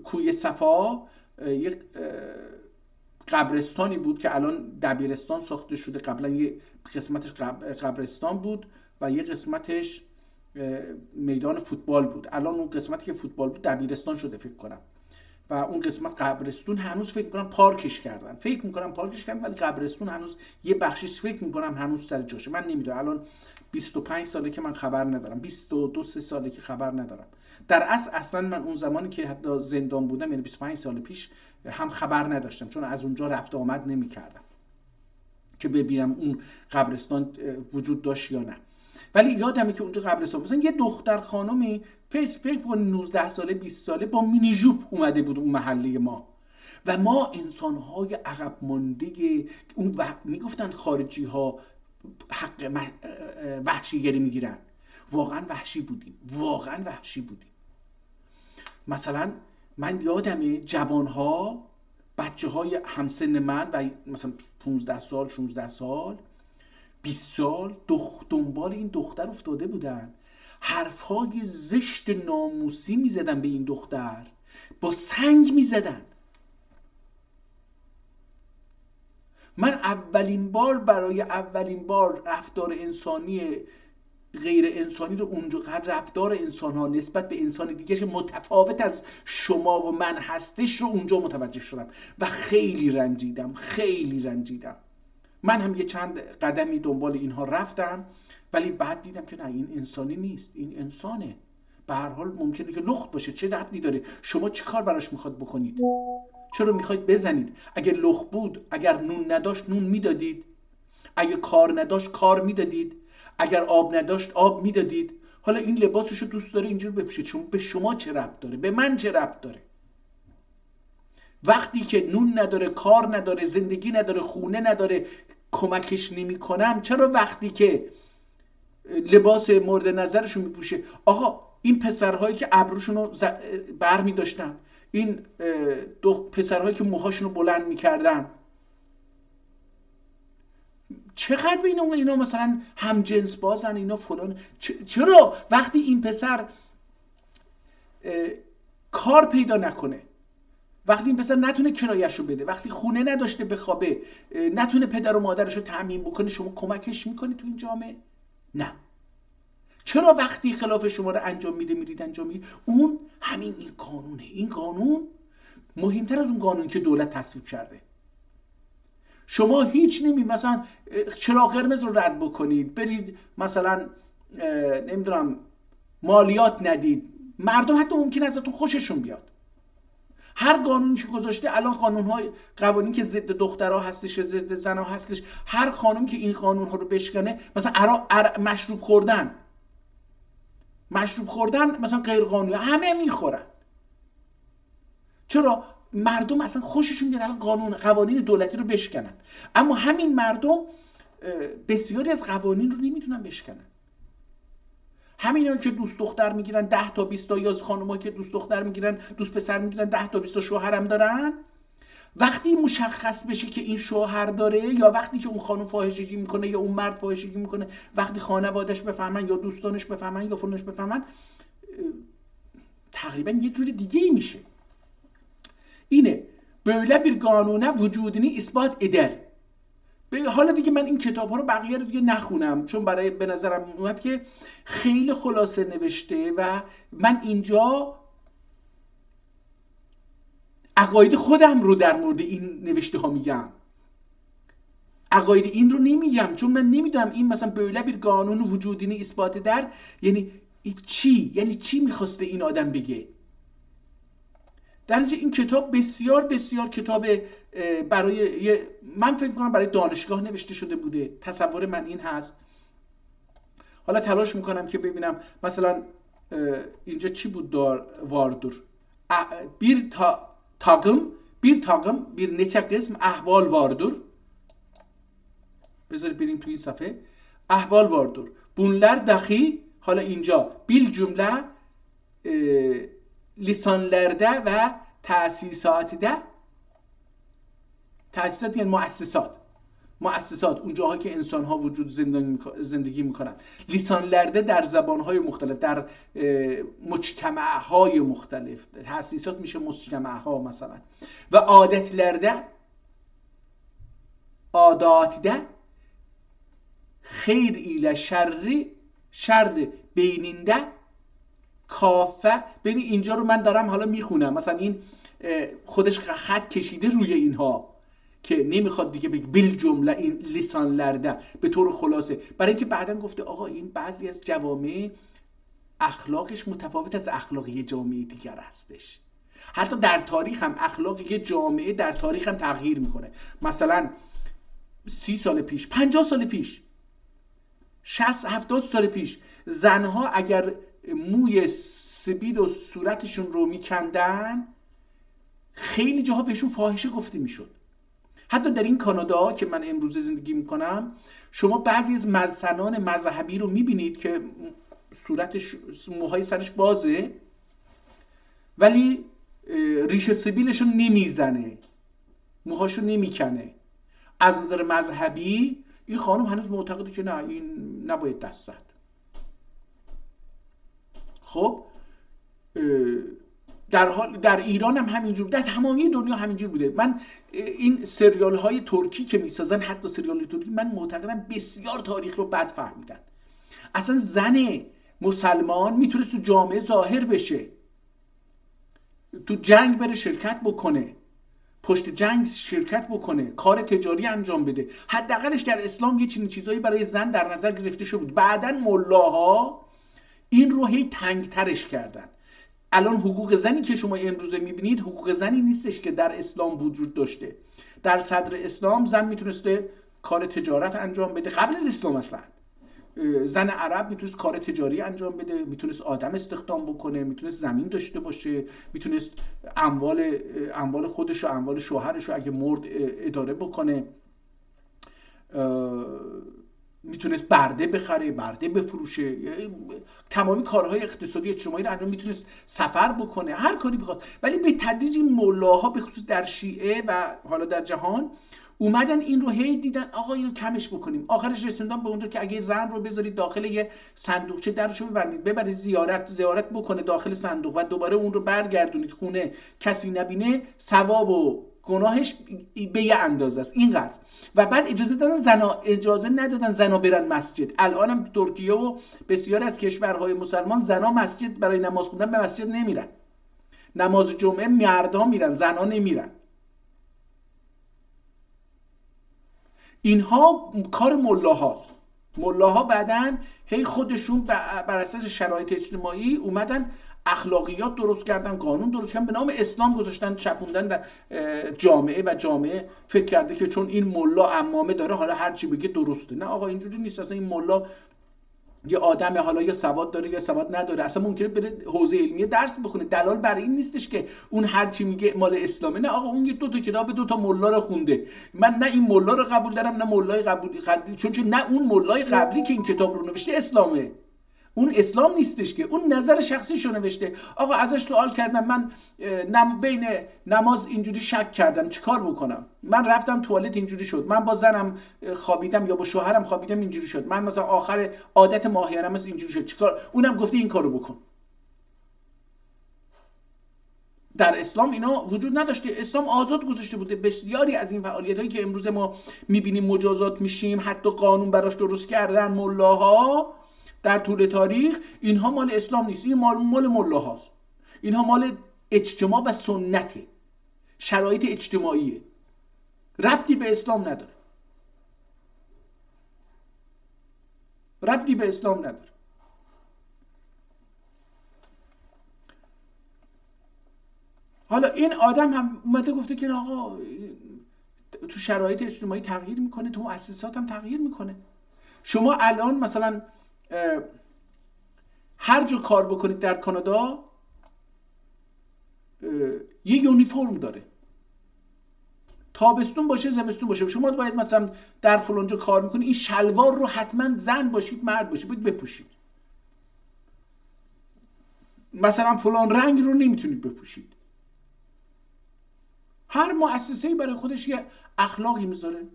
کوی صفا، یک قبرستانی بود که الان دبیرستان ساخته شده، قبلا یه قسمتش قبرستان بود و یه قسمتش میدان فوتبال بود. الان اون قسمتی که فوتبال بود دبیرستان شده فکر کنم، و اون قسمت قبرستون هنوز فکر میکنم پارکش کردن، ولی قبرستون هنوز یه بخشیش فکر میکنم هنوز سر جاشه. من نمیدونم، الان 25 ساله که من خبر ندارم، 22 ساله که خبر ندارم. در اصلا من اون زمانی که حتی زندان بودم، یعنی 25 سال پیش، هم خبر نداشتم، چون از اونجا رفت آمد نمی‌کردم که ببینم اون قبرستان وجود داشت یا نه. ولی یادمه که اونجا قبرستان، مثلا یه دختر خانمی فکر کنم 19 ساله 20 ساله با مینی جوب اومده بود اون محله ما، و ما انسان‌های عقب مانده اون میگفتن خارجی ها حق وحشیگری میگیرن، واقعا وحشی بودیم. مثلا من یادمه جوانها، بچه های همسن من و مثلا 15 سال 16 سال 20 سال دنبال این دختر افتاده بودن، حرفهای زشت ناموسی میزدن به این دختر، با سنگ میزدن. من برای اولین بار رفتار انسانی غیر انسانی رو اونجا، رفتار انسان ها نسبت به انسان دیگه که متفاوت از شما و من هستش رو اونجا متوجه شدم و خیلی رنجیدم. من هم یه چند قدمی دنبال اینها رفتم، ولی بعد دیدم که نه، این انسانی نیست، این انسانه. به هر حال ممکنه که لخت باشه، چه دردی داره؟ شما چه کار براش میخواد بکنید؟ چرا میخواید بزنید؟ اگه لخت بود، اگر نون نداشت نون میدادید، اگه کار نداشت کار میدادید، اگر آب نداشت آب میدادید. حالا این لباسشو دوست داره اینجور بپوشه، چون به شما چه ربط داره؟ به من چه ربط داره؟ وقتی که نون نداره، کار نداره، زندگی نداره، خونه نداره، کمکش نمی کنم، چرا وقتی که لباس مورد نظرشون میپوشه؟ آقا این پسرهایی که ابروشونو بر می داشتن، این پسرهایی که موهاشونو بلند میکردن، چقدر به اینا مثلا هم جنس بازن، اینا فلان. چرا وقتی این پسر کار پیدا نکنه، وقتی این پسر نتونه کرایه‌شو بده، وقتی خونه نداشته بخوابه، نتونه پدر و مادرشو تامین بکنه، شما کمکش میکنی تو این جامعه؟ نه. چرا وقتی خلاف شما رو انجام میده میرید انجام میدید؟ اون همین این قانونه. این قانون مهمتر از اون قانون که دولت تصویب کرده. شما هیچ مثلا چراغ قرمز رو رد بکنید، برید مثلا نمیدونم مالیات ندید، مردم حتی ممکنه ازتون خوششون بیاد. هر قانونی که گذاشته الان، قوانین که ضد دخترها هستش، ضد زنها هستش، هر خانم که این قانون ها رو بشکنه، مثلا مشروب خوردن مثلا غیر قانونی، همه میخورن. چرا؟ مردم اصلا خوششون میاد الان قوانین دولتی رو بشکنن، اما همین مردم بسیاری از قوانین رو نمیتونن بشکنن. همینایی که دوست دختر میگیرن 10 تا 20 تا، یا خانمایی که دوست دختر میگیرن، دوست پسر میگیرن 10 تا 20 تا شوهرم دارن، وقتی مشخص بشه که این شوهر داره، یا وقتی که اون خانم فاحشگی میکنه یا اون مرد فاحشگی میکنه، وقتی خانواده‌اش بفهمن یا دوستانش بفهمن یا فلانش بفهمن، تقریبا یه جور دیگه ای میشه. اینه böyle bir kanuna vücudunu ispat eder. حالا دیگه من این کتاب ها رو بقیه رو دیگه نخونم، چون به نظرم اومد که خیلی خلاصه نوشته و من اینجا عقاید خودم رو در مورد این نوشته ها میگم، عقاید این رو نمیگم، چون من نمیدونم این مثلا böyle bir قانون وجودینی اثبات در یعنی چی، یعنی چی میخواسته این آدم بگه. در نتیجه این کتاب بسیار بسیار کتاب برای من فکر کنم برای دانشگاه نوشته شده بوده، تصور من این هست. حالا تلاش میکنم که ببینم مثلا اینجا چی بود واردور bir takım bir neçe qism ahval vardır. بذارید بریم توی این صفحه. احوال واردور. bunlar dahi حالا اینجا bil cümle lisanlarda و تأسیسات یعنی مؤسسات اون جاهایی که انسان ها وجود زندگی میکنن. لیسانلرده در زبان های مختلف، در مجتمع های مختلف، تأسیسات میشه مجتمع ها مثلا. و عاداتده خیر ایله شر بیننده کافه. ببین اینجا رو من دارم حالا میخونم، مثلا این خودش خط کشیده روی اینها که نمیخواد دیگه بگه بیل جمله این لیسانلرده به طور خلاصه، برای اینکه بعدن گفته آقا این بعضی از جوامع اخلاقش متفاوت از اخلاق یه جامعه دیگر هستش. حتی در تاریخ هم اخلاق یه جامعه در تاریخ هم تغییر میکنه. مثلا 30 سال پیش، 50 سال پیش، 60 70 سال پیش زنها اگر موی سبیل و صورتشون رو میکندن خیلی جاها بهشون فاحشه گفته میشد. حتی در این کانادا که من امروزه زندگی میکنم شما بعضی از زنان مذهبی رو میبینید که صورتش موهای سرش بازه ولی ریشه سبیلشون نمیزنه، موهاشو نمیکنه. از نظر مذهبی این خانم هنوز معتقده که نه این نباید دست زد. خب در ایران هم همینجور، در تمامی دنیا همینجور بوده. من این سریال های ترکی که میسازن، حتی سریال ترکی، من معتقدم بسیار تاریخ رو بد فهمیدن. اصلا زن مسلمان میتونست تو جامعه ظاهر بشه، تو جنگ بره شرکت بکنه، پشت جنگ شرکت بکنه، کار تجاری انجام بده. حداقلش در اسلام یه چنین چیزایی برای زن در نظر گرفته شده بود. بعداً ملاها این رو هی تنگترش کردن. الان حقوق زنی که شما امروزه میبینید حقوق زنی نیستش که در اسلام وجود داشته. در صدر اسلام زن میتونسته کار تجارت انجام بده. قبل از اسلام اصلا زن عرب میتونست کار تجاری انجام بده، میتونست آدم استخدام بکنه، میتونست زمین داشته باشه، میتونست اموال خودش و اموال شوهرش رو اگه مرد اداره بکنه، میتونست برده بخره، برده بفروشه، تمامی کارهای اقتصادی اجتماعی رو انجام، میتونست سفر بکنه، هر کاری بخواد. ولی به تدریج این ملاها به خصوص در شیعه و حالا در جهان اومدن این رو هی دیدن آقا اینو کمش بکنیم. آخرش رسوندن به اونجا که اگه زن رو بذارید داخل یه صندوقچه درشو ببندید، ببرید زیارت بکنه داخل صندوق و دوباره اون رو برگردونید خونه، کسی نبینه، ثواب و گناهش به یه اندازه است اینقدر. و بعد اجازه ندادن زنا برن مسجد. الان هم ترکیه و بسیار از کشورهای مسلمان زنا مسجد برای نماز خوندن به مسجد نمیرن. نماز جمعه مردا میرن، زنا نمیرن. اینها کار ملاهاست. ملاها بعدن هی خودشون بر اساس شرایط اجتماعی اومدن اخلاقیات درست کردن، قانون درست کردن، به نام اسلام گذاشتن، چپوندن در جامعه و جامعه فکر کرده که چون این ملا عمامه داره حالا هر چی بگه درسته. نه آقا اینجوری نیست. اصلا این ملا یه آدم حالا یا سواد داره یا سواد نداره، اصلا ممکنه بره حوزه علمیه درس بخونه. دلال برای این نیستش که اون هر چی میگه مال اسلامه. نه آقا اون یه دو تا کتاب دو تا ملا رو خونده. من نه این ملا رو قبول دارم نه ملای قبلی، چون نه اون ملای قبلی که این کتاب رو نوشته اسلامه، اون اسلام نیستش که، اون نظر شخصیشو نوشته. آقا ازش سوال کردم من بین نماز اینجوری شک کردم چیکار بکنم، من رفتم توالت اینجوری شد، من با زنم خوابیدم یا با شوهرم خوابیدم اینجوری شد، من مثلا آخر عادت ماهیانم اینجوری شد، چیکار؟ اونم گفته این کارو بکن. در اسلام اینا وجود نداشته. اسلام آزاد گذاشته بوده. بسیاری از این فعالیتایی که امروز ما میبینیم مجازات میشیم، حتی قانون براش درست کردن ملاها در طول تاریخ، اینها مال اسلام نیست. این مال ملاهاست. اینها مال اجتماع و سنته. شرایط اجتماعیه، ربطی به اسلام نداره، ربطی به اسلام نداره. حالا این آدم هم اومده گفته که آقا تو شرایط اجتماعی تغییر میکنه، تو مؤسسات هم تغییر میکنه. شما الان مثلا هر جا کار بکنید در کانادا یه یونیفرم داره، تابستون باشه زمستون باشه. شما باید مثلا در فلانجا کار میکنید، این شلوار رو حتما زن باشید مرد باشید باید بپوشید، مثلا فلان رنگ رو نمیتونید بپوشید. هر مؤسسه‌ای برای خودش یه اخلاقی میذاره،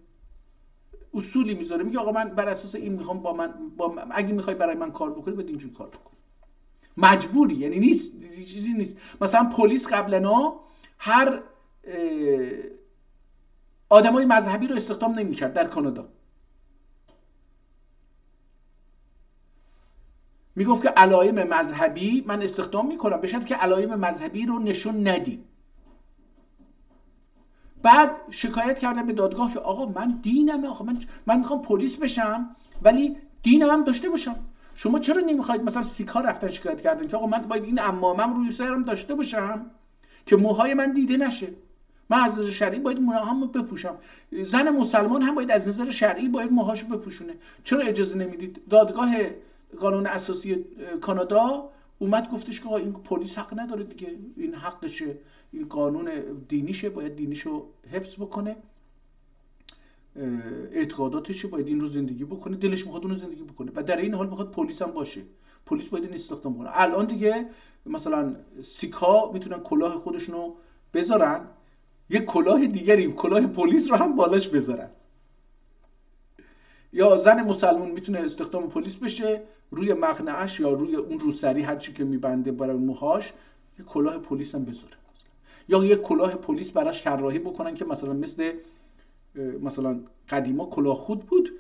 اصولی میذاره، میگه آقا من بر اساس این میخوام اگه میخوای برای من کار بکنی باید اینجور کار بکن. مجبوری، یعنی نیست چیزی نیست. مثلا پلیس قبلا هر آدمای مذهبی رو استخدام نمی‌کرد در کانادا. میگفت که علائم مذهبی من استخدام میکنم به شرطی که علائم مذهبی رو نشون ندی. بعد شکایت کردم به دادگاه که آقا من دینمه، آقا من میخوام پلیس بشم ولی دینم هم داشته باشم. شما چرا نمیخواید؟ مثلا سیک‌ها رفتن شکایت کردن که آقا من باید این عمامم روی سرم داشته باشم که موهای من دیده نشه، من از نظر شرعی باید موهامو بپوشم، زن مسلمان هم باید از نظر شرعی باید موهاشو بپوشونه، چرا اجازه نمیدید؟ دادگاه قانون اساسی کانادا اومد گفتش که این پلیس حق نداره دیگه، این حقشه، این قانون دینیشه، باید دینیشو حفظ بکنه، اعتقاداتشه، باید این رو زندگی بکنه، دلش میخواد اون رو زندگی بکنه و در این حال میخواد پلیس هم باشه، پلیس باید این استخدام کنه. الان دیگه مثلا سیک‌ها میتونن کلاه خودشونو بذارن، یه کلاه دیگری کلاه پلیس رو هم بالاش بذارن، یا زن مسلمان میتونه استخدام پلیس بشه، روی مقنعش یا روی اون روسری هر چی که میبنده برای موهاش یه کلاه پلیس هم بذاره، یا یه کلاه پلیس براش طراحی بکنن که مثلا قدیما کلاه خود بود،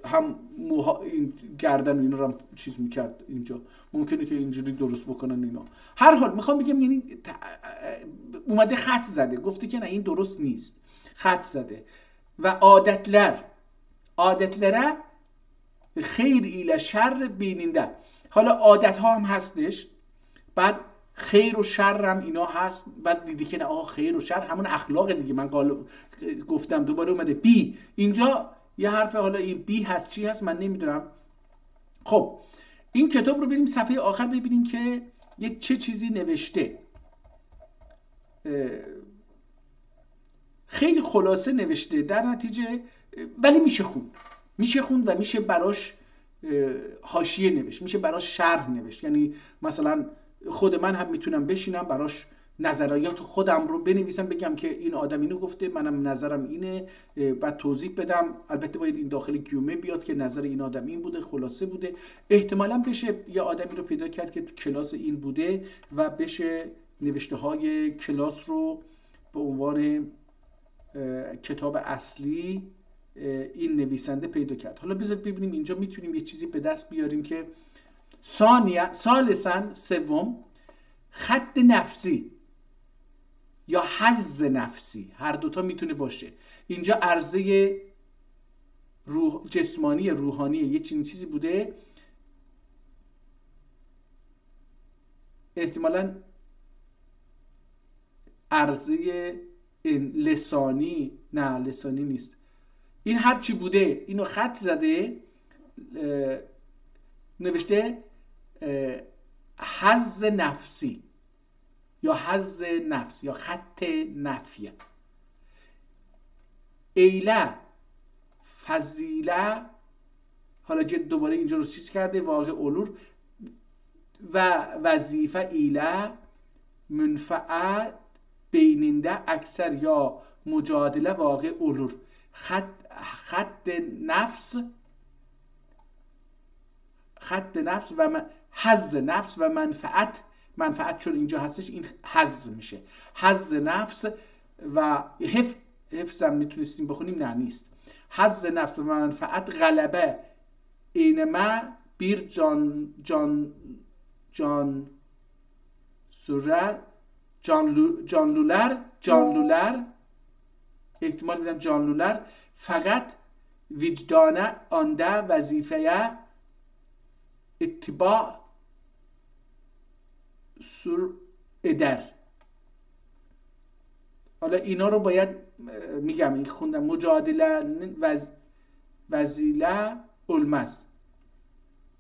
هم موها این گردن اینا رو هم چیز میکرد، اینجا ممکنه که اینجوری درست بکنن اینا. هر حال میخوام بگم یعنی اومده خط زده، گفته که نه این درست نیست، خط زده و عادتلره خیر ایله شر بیننده. حالا عادت ها هم هستش، بعد خیر و شر هم اینا هست، بعد دیدی که نه آقا خیر و شر همون اخلاق دیگه، من گفتم دوباره اومده بی اینجا یه حرف، حالا این بی هست چی هست من نمیدونم. خب این کتاب رو بریم صفحه آخر ببینیم که یک چه چیزی نوشته، خیلی خلاصه نوشته در نتیجه، ولی میشه خوند و میشه براش حاشیه نوشت، میشه براش شرح نوشت. یعنی مثلا خود من هم میتونم بشینم براش نظریات خودم رو بنویسم، بگم که این آدم اینو گفته، منم نظرم اینه، بعد توضیح بدم. البته باید این داخل کیومه بیاد که نظر این آدم این بوده، خلاصه بوده. احتمالاً بشه یه آدمی رو پیدا کرد که تو کلاس این بوده و بشه نوشته های کلاس رو به عنوان کتاب اصلی این نویسنده پیدا کرد. حالا بذارید ببینیم اینجا میتونیم یه چیزی به دست بیاریم که ثالثاً سوم خط نفسی یا حظ نفسی، هر دوتا میتونه باشه. اینجا عرضه جسمانی روحانی یه چیزی بوده، احتمالاً عرضه لسانی، نه لسانی نیست، این هر چی بوده اینو خط زده، نوشته حظ نفسی یا حظ نفس یا خط نفیه. ایله فضیله، حالا دوباره اینجا رو چیز کرده، واقع اولور و وظیفه ایله منفعت بیننده اکثر یا مجادله واقع اولور. خط نفس و حظ نفس و منفعت چون اینجا هستش این حظ میشه، حظ نفس و حفظ هم میتونستیم بخونیم، نه نیست. حظ نفس و منفعت غلبه اینما بیر جان لولر جان لولر، احتمال میدم جان لولر فقط وجدانه آنده وظیفه اتباع سر ادر. حالا اینا رو باید میگم این خوندم مجادله وزیله علمس،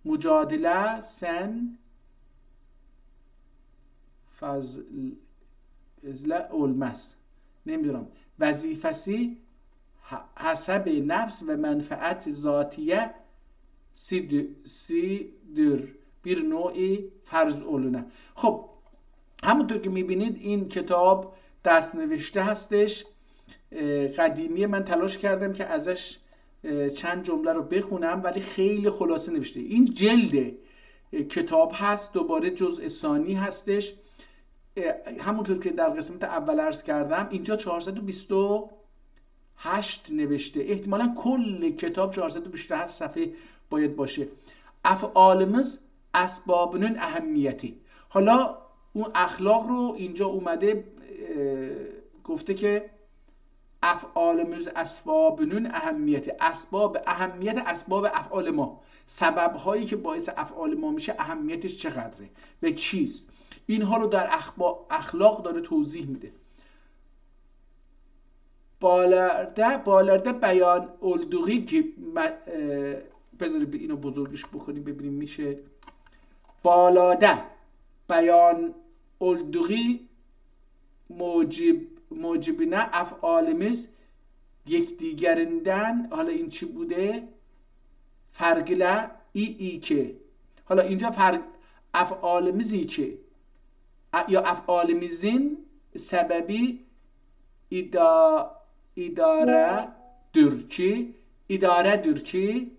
مجادله سن فضل علمس، نمیدونم وظیفسی حسب نفس و منفعت ذاتیه سیدر bir نوعی فرض اولونه. خب همونطور که میبینید این کتاب دست نوشته هستش، قدیمیه. من تلاش کردم که ازش چند جمله رو بخونم ولی خیلی خلاصه نوشته. این جلد کتاب هست، دوباره جزء ثانی هستش. همونطور که در قسمت اول عرض کردم اینجا 428 نوشته، احتمالا کل کتاب 428 صفحه باید باشه. افعالımız اسبابının اهمیتی. حالا اون اخلاق رو اینجا اومده گفته که افعالımız اسبابının اهمیتی، اسباب اهمیت اسباب افعال ما، سبب هایی که باعث افعال ما میشه اهمیتش چقدره و چیست، اینها رو در اخلاق داره توضیح میده. بالارده بیان olduğu که بذارید اینو بزرگش بکنیم ببینیم میشه. بالاده بیان olduğu موجبine افعالimiz یکدیگریnden، حالا این چی بوده؟ فرقله ای که، حالا اینجا فرق افعالimizi که یا افعالimiزin sebebi idaredir ki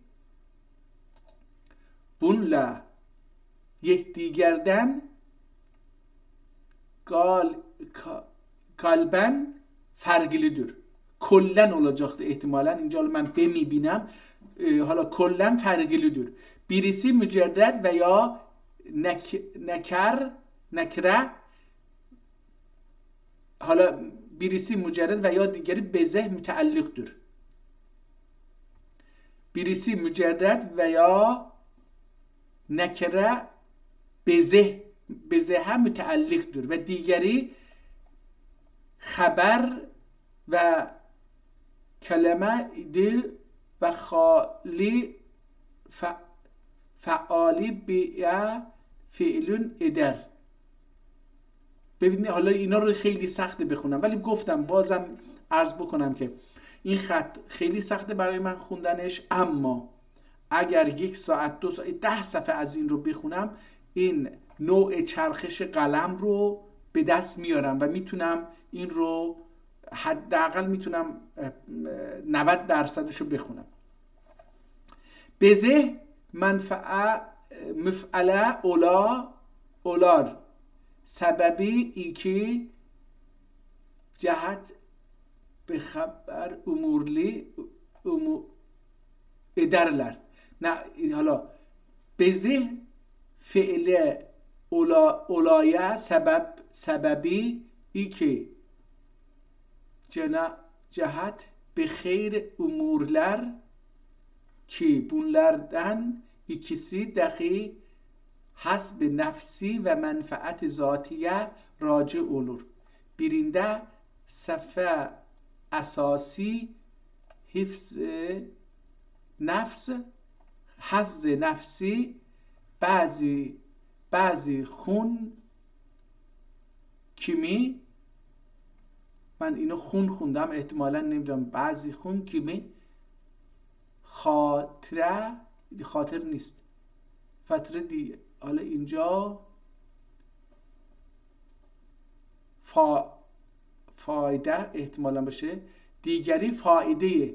bununla yekdigerden kalben farklıdır. Kollen olacaktı ihtimalen. İnce ben bemibinem. Hala kollen farklıdır. Birisi mücerred veya nekre, hala birisi mücerred veya digeri bezeh müteallıktır. Birisi mücerred veya nekre bezehe müteallıktır ve digeri haber ve kelime idi ve hali فعالی به فعلون ادر. ببینید حالا اینا رو خیلی سخته بخونم ولی گفتم بازم عرض بکنم که این خط خیلی سخته برای من خوندنش، اما اگر 1 ساعت 2 ساعت 10 صفحه از این رو بخونم این نوع چرخش قلم رو به دست میارم و میتونم این رو حداقل میتونم 90% رو بخونم. بزه مفعله اولار سببی ای که جهت به خبر امورلی ادرلر. نه حالا بزه فعل اولایه سببی ای که جهت به خیر امورler ki bunlardan ikisi dahi hasb nefsi ve menfaat zatiye raci olur. Birinde safa esasi hifz nefs, hazz nefsi, bazı خون kimi، من اینو خون خوندم احتمالا نمیدونم، بعضی خون kimi خاطر نیست فتره دی، حالا اینجا فایده احتمالا باشه، دیگری فایده.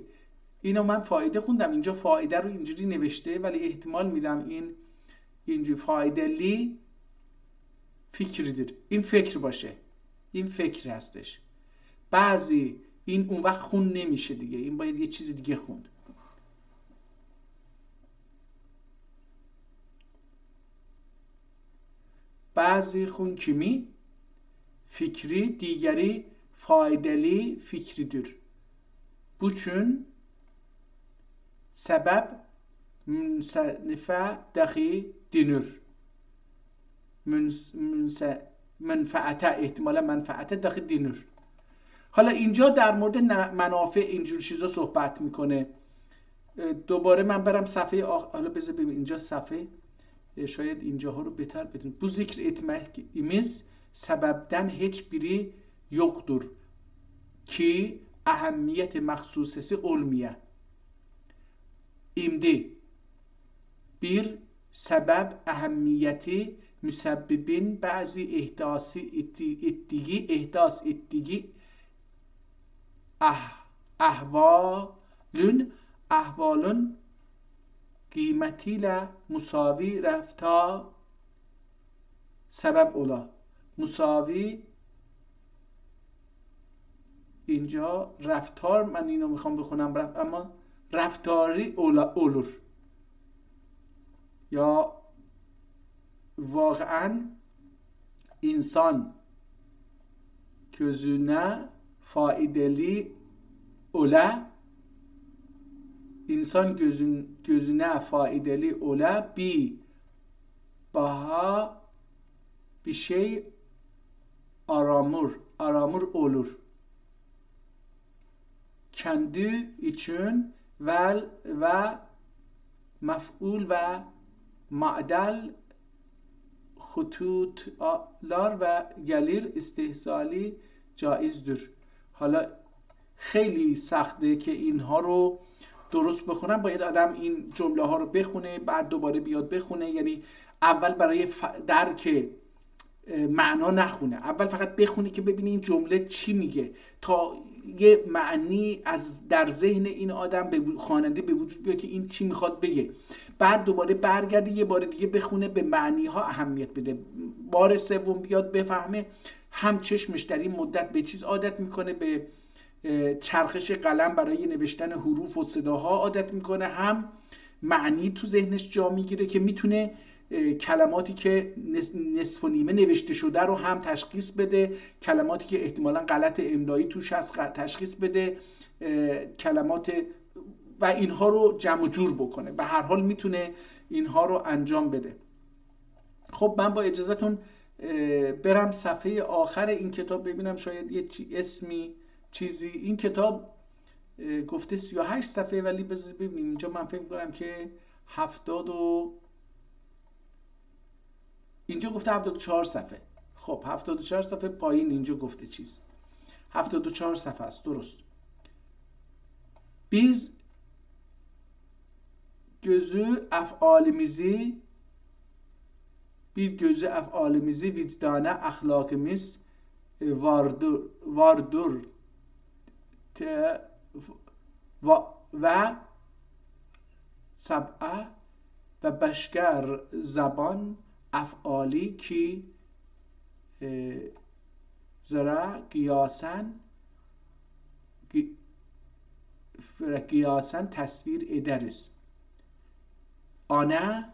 اینو من فایده خوندم، اینجا فایده رو اینجوری نوشته ولی احتمال میدم این اینجوری فایده لی فکریdir، این فکر باشه، این فکر هستش. بعضی این اون وقت خون نمیشه دیگه، این باید یه چیز دیگه خوند. بعضی خون کیمی فکری، دیگری faydalı fikridir. Buçun sebep münsenife dahi dinür. منفعته احتمالا منفعته داخل دینور. حالا اینجا در مورد منافع اینجور چیزا صحبت میکنه. دوباره من برم صفحه حالا بذار ببین اینجا صفحه şayet اینجاها رو بهتر بدون. Bu zikretmemiz sebepten hiçbiri yoktur ki ehemmiyet mahsusesi olmaya. İmdi bir sebep ehemmiyeti müsebbibin bazı ihdas ettiği ahvalun kıymetiyle musavi rafta sebep ola. Musavi اینجا رفتار من اینو میخوام بخونم اما رفتاری olur. یا واقعا insan gözüne faydalı ola, insan gözüne faydalı ola bir şey aramur olur. Kendi için ve mef'ul ve ma'del خطوطlar ve gelir istihsali caizdir. حالا خیلی سخته که اینها رو درست بخونم. باید آدم این جمله ها رو بخونه بعد دوباره بیاد بخونه. یعنی اول برای درک معنا نخونه، اول فقط بخونه که ببینی این جمله چی میگه تا یه معنی از در ذهن این آدم به خواننده به وجود بیاد که این چی میخواد بگه. بعد دوباره برگرده یه بار دیگه بخونه، به معنی ها اهمیت بده. بار سوم بیاد بفهمه. هم چشمش در این مدت به چیز عادت میکنه، به چرخش قلم برای نوشتن حروف و صداها عادت میکنه، هم معنی تو ذهنش جا میگیره که میتونه کلماتی که نصف و نیمه نوشته شده رو هم تشخیص بده، کلماتی که احتمالاً غلط املایی توش هست تشخیص بده، کلمات و اینها رو جمع و جور بکنه. به هر حال میتونه اینها رو انجام بده. خب من با اجازهتون برم صفحه آخر این کتاب ببینم شاید یه اسمی چیزی. این کتاب گفته 38 صفحه ولی بذارید ببینیم اینجا من فکر کنم که 70 و اینجا گفته 74 صفحه. خب 74 صفحه پایین اینجا گفته چیز 74 صفحه است. درست. Biz gözü efalimizi vicdana ahlakımız vardır ve sab'a ve başka zaman افعالی که زرا قیاسن تصویر ederiz. Ana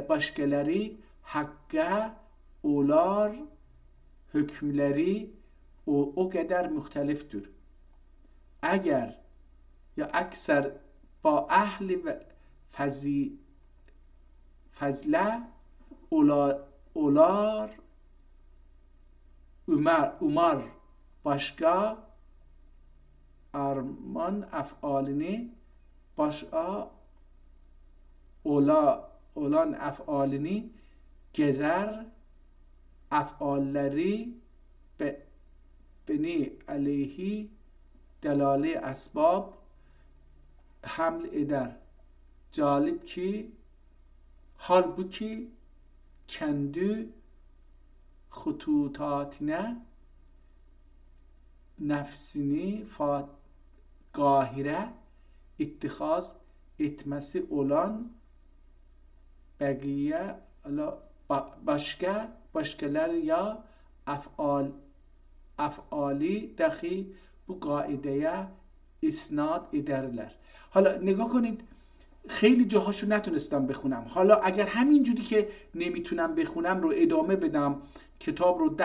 başkaları hakka olar hükümleri o kadar muhteliftir. Eğer ya ekser با اهل فضله اولار umar başka arman efalini başka olan efalini gezer efalleri beni aleyhi delali asbab haml eder. Calip ki halbuki kendi hututatine nefsini gahire ittihaz etmesi olan begiye başkalar ya afali dahi bu kaideye isnad ederler. حالا نگاه کنید خیلی جاهاشو نتونستم بخونم. حالا اگر همین جوری که نمیتونم بخونم رو ادامه بدم، کتاب رو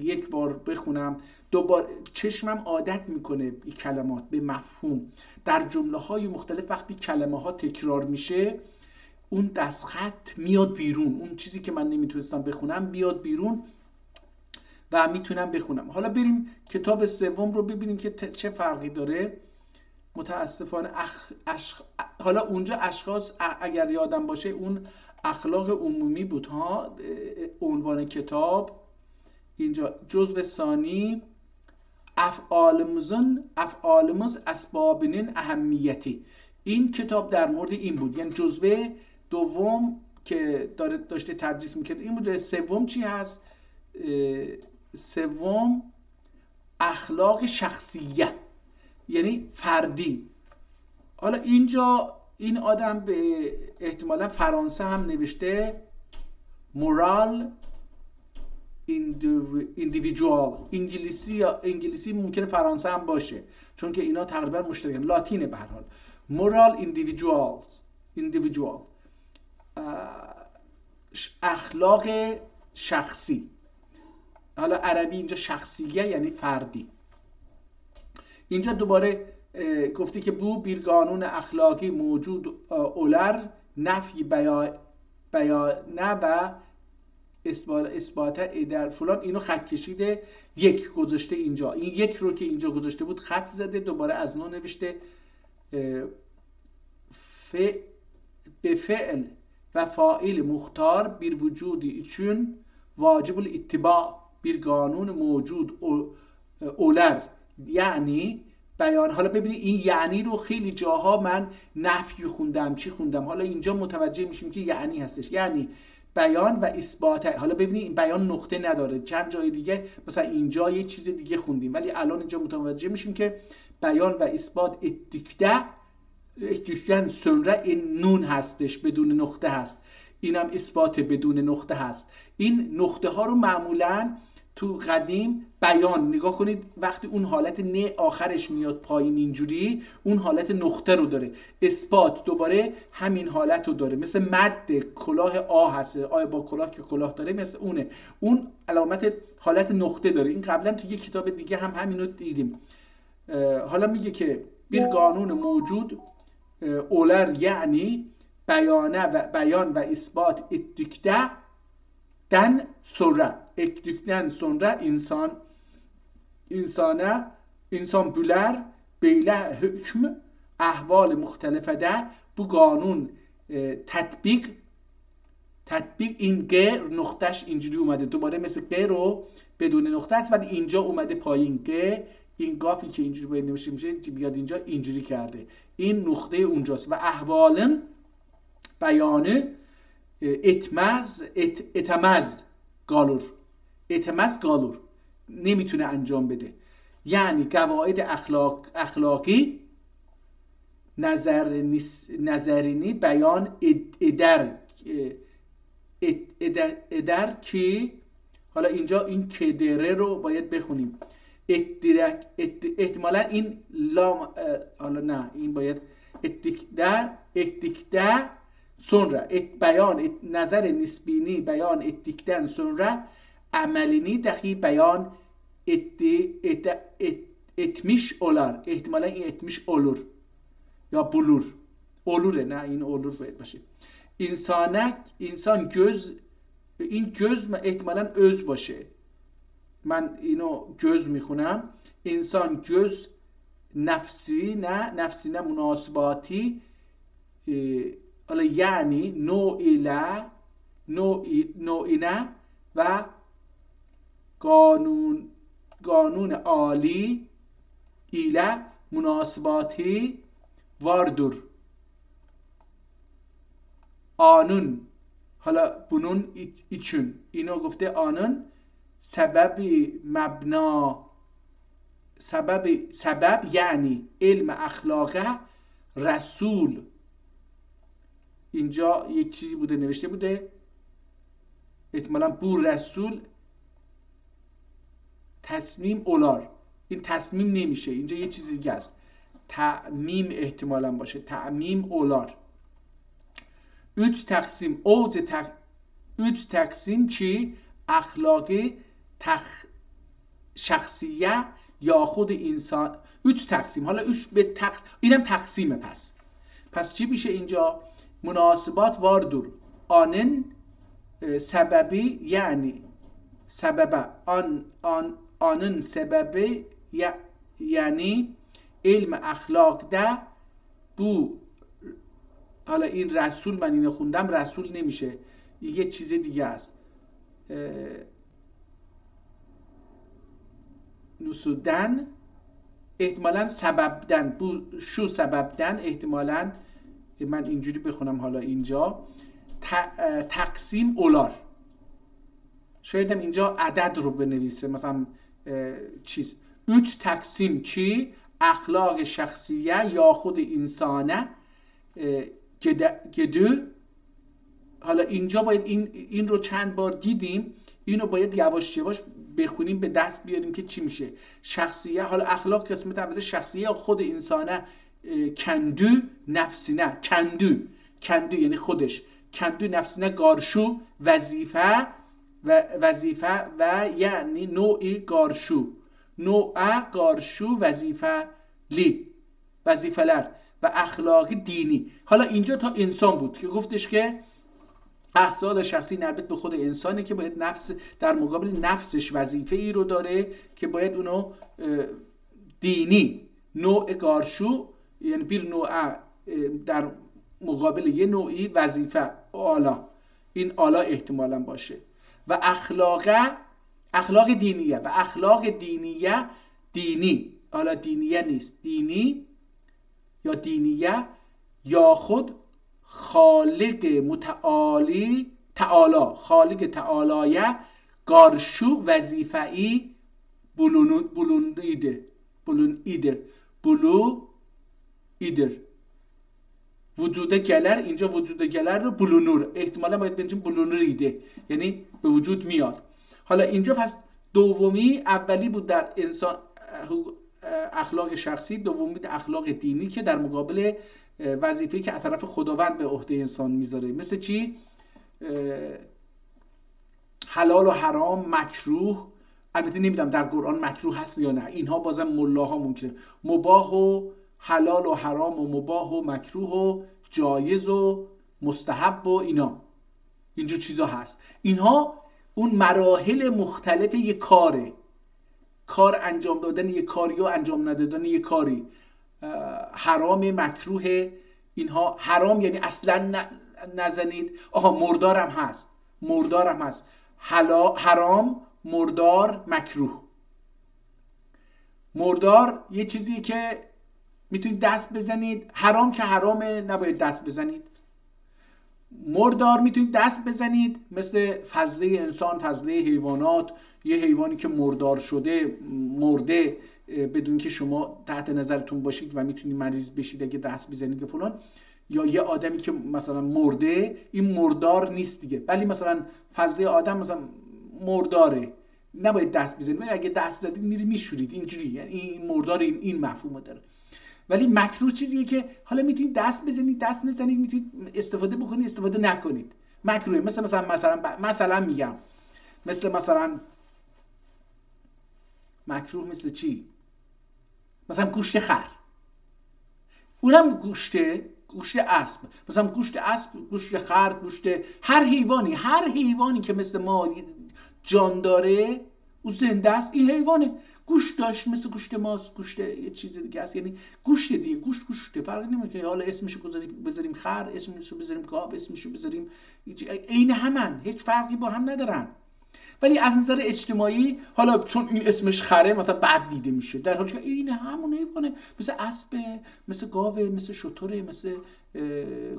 یک بار بخونم، دوبار چشمم عادت میکنه این کلمات به مفهوم. در جمله های مختلف وقتی کلمه ها تکرار میشه اون دستخط میاد بیرون، اون چیزی که من نمیتونستم بخونم بیاد بیرون و میتونم بخونم. حالا بریم کتاب سوم رو ببینیم که چه فرقی داره. متاسفانه حالا اونجا اشخاص اگر یادم باشه اون اخلاق عمومی بود ها، عنوان کتاب. اینجا جزء ثانی افعالمز اسبابنین اهمیتی. این کتاب در مورد این بود، یعنی جزء دوم که داشته تدریس میکرد این بود. سوم چی هست؟ سوم اخلاق شخصیه، یعنی فردی. حالا اینجا این آدم به احتمالا فرانسه هم نوشته مورال ایندیویدوال. انگلیسی ممکنه فرانسه هم باشه چون که اینا تقریبا مشترکن، لاتینه به هر حال. مورال ایندیویدوال، اخلاق شخصی. حالا عربی اینجا شخصیه یعنی فردی. اینجا دوباره گفته که بو بیر قانون اخلاقی موجود اولر نفی بیانه و اثبات در فلان. اینو خط کشیده یک گذاشته اینجا، این یک رو که اینجا گذاشته بود خط زده، دوباره از نو نوشته به فعل و فاعل مختار بیر وجودی چون واجب الاتباع بیر قانون موجود اولر یعنی بیان. حالا ببینید این یعنی رو خیلی جاها من نفی خوندم چی خوندم، حالا اینجا متوجه میشیم که یعنی هستش، یعنی بیان و اثبات. حالا ببینید این بیان نقطه نداره، چند جای دیگه مثلا اینجا یه چیز دیگه خوندیم ولی الان اینجا متوجه میشیم که بیان و اثبات اتیکدن سنره این نون هستش، بدون نقطه هست. اینم اثبات بدون نقطه هست. این نقطه ها رو معمولاً تو قدیم بیان نگاه کنید وقتی اون حالت نه آخرش میاد پایین اینجوری اون حالت نقطه رو داره. اثبات دوباره همین حالت رو داره، مثل مد کلاه آ هست، آ با کلاه که کلاه داره مثل اونه، اون علامت حالت نقطه داره. این قبلا تو یک کتاب دیگه هم همینو دیدیم. حالا میگه که بیر قانون موجود اولر یعنی بیان و اثبات اتیکده دن سره انسان بولر بیله حکم احوال مختلفه ده bu قانون تطبیق این گ نقطهش اینجوری اومده، دوباره مثل گ رو بدون نقطه است ولی اینجا اومده پایین گ، این گافی که اینجوری باید نوشته میشه بیاد اینجا اینجوری کرده، این نقطه اونجاست. و احوالن بیانه اتمز گالور نمیتونه انجام بده، یعنی قواعد اخلاقی نظرینی بیان ادر که حالا اینجا این کدره رو باید بخونیم احتمالا این لام حالا نه این باید اتیکدر sonra بیان نظر نسبینی بیان اتیکدن sonra عملینی دقی بیان etmiş olar. احتمالا این etmiş olur یا bulur. Olure نه این olur باید باشه. انسان göz، این göz احتمالا öz باشه، من اینو göz میخونم. انسان göz نفسی نه مناسباتی، حالا یعنی نوعینه و قانون عالی ایله مناسباتی واردور آنون. حالا بنون ایچون اینو گفته آنون سبب مبنا سبب یعنی علم اخلاقه رسول. اینجا یک چیزی بوده نوشته بوده احتمالاً بو رسول تصمیم اولار، این تصمیم نمیشه، اینجا یه چیزی دیگه است. تعمیم احتمالاً باشه، تعمیم اولار. 3 تقسیم üç تقسیم چی؟ اخلاقی شخصیه یا خود انسان. 3 تقسیم. حالا اینم تقسیمه. پس چی میشه اینجا؟ مناسبات واردور آنن سببی، یعنی سبب آنن سببی یعنی علم اخلاق ده بو. حالا این رسول، من اینو خوندم رسول نمیشه، یه چیز دیگه است. نسودن احتمالاً سببدن بو، شو سببدن احتمالاً من اینجوری بخونم. حالا اینجا تقسیم اولار، شاید هم اینجا عدد رو بنویسه مثلا چیز 3 تقسیم چی؟ اخلاق شخصیه یا خود انسانه که دو. حالا اینجا باید این رو چند بار دیدیم، اینو باید یواش یواش بخونیم، به دست بیاریم که چی میشه شخصیه. حالا اخلاق قسمت اول شخصیه یا خود انسانه. کندو نفسینه، کندو یعنی خودش، کندو نفسینه گارشو وظیفه و یعنی نوعی گارشو، نوع گارشو وظیفه‌لر و اخلاق دینی. حالا اینجا تا انسان بود که گفتش که احسال شخصی نربط به خود انسانه که باید نفس در مقابل نفسش وظیفه ای رو داره که باید اونو دینی، نوع گارشو یعنی بیر نوع در مقابل یه نوعی وظیفه آلا، این آلا احتمالاً باشه. و اخلاق دینیه و اخلاق دینیه دینی، حالا دینیه نیست، دینی یا دینیه یا خود خالق متعالی تعالی، خالق تعالیه گارشو وظیفه‌ای بلون ایدر وجود گلر. اینجا وجود گلر رو بلونور احتمالا باید بنویسیم بلونور ایده، یعنی به وجود میاد. حالا اینجا پس دومی، اولی بود در انسان اخلاق شخصی، دومی بود اخلاق دینی که در مقابل وظیفه‌ای که از طرف خداوند به عهده انسان میذاره. مثل چی؟ حلال و حرام، مکروه. البته نمیدونم در قرآن مکروه هست یا نه، اینها بازم ملاها ممکنه. مباح و حلال و حرام و مباح و مکروه و جایز و مستحب و اینجور چیزا هست. اینها اون مراحل مختلف یک کار انجام دادن یک کاری و انجام ندادن یک کاری. حرام، مکروه، اینها. حرام یعنی اصلا نزنید. مردارم هست. حرام، مردار، مکروه. مردار یه چیزی که میتونید دست بزنید، حرام که حرامه نباید دست بزنید. مردار میتونید دست بزنید، مثل فضله انسان، فضله حیوانات. یه حیوانی که مردار شده، مرده، بدون که شما تحت نظرتون باشید و میتونید مریض بشید اگه دست بزنید که فلان. یا یه آدمی که مثلا مرده، این مردار نیست دیگه، ولی مثلا فضله آدم مثلا مرداره، نباید دست بزنید، ولی اگه دست زدید میری میشورید، اینجوری. یعنی این مردار این مفهومو داره. ولی مکروه چیزیه که حالا میتونید دست بزنید، دست نزنید، میتونید استفاده بکنید، استفاده نکنید. مکروه. مثلا میگم مثلا مکروه مثل چی؟ مثلا گوشت خر، اونم گوشت اسب، مثلا گوشت اسب، گوشت خر، گوشت هر حیوانی که مثل ما جان داره او زنده است. این حیوانه، گوشت داشت، مثل گوشت ماست، گوشت یه چیز دیگه است. یعنی گوشت دیگه، گوشت فرقی نمیکنه. حالا اسمشو بذاریم خر، اسمشو بذاریم گاو، اسمشو بذاریم عین همن، هیچ فرقی با هم ندارن. ولی از نظر اجتماعی حالا چون این اسمش خره مثلا بد دیده میشه، در حالی که این همون حیوانه، مثل اسب، مثل گاو، مثل شتر، مثل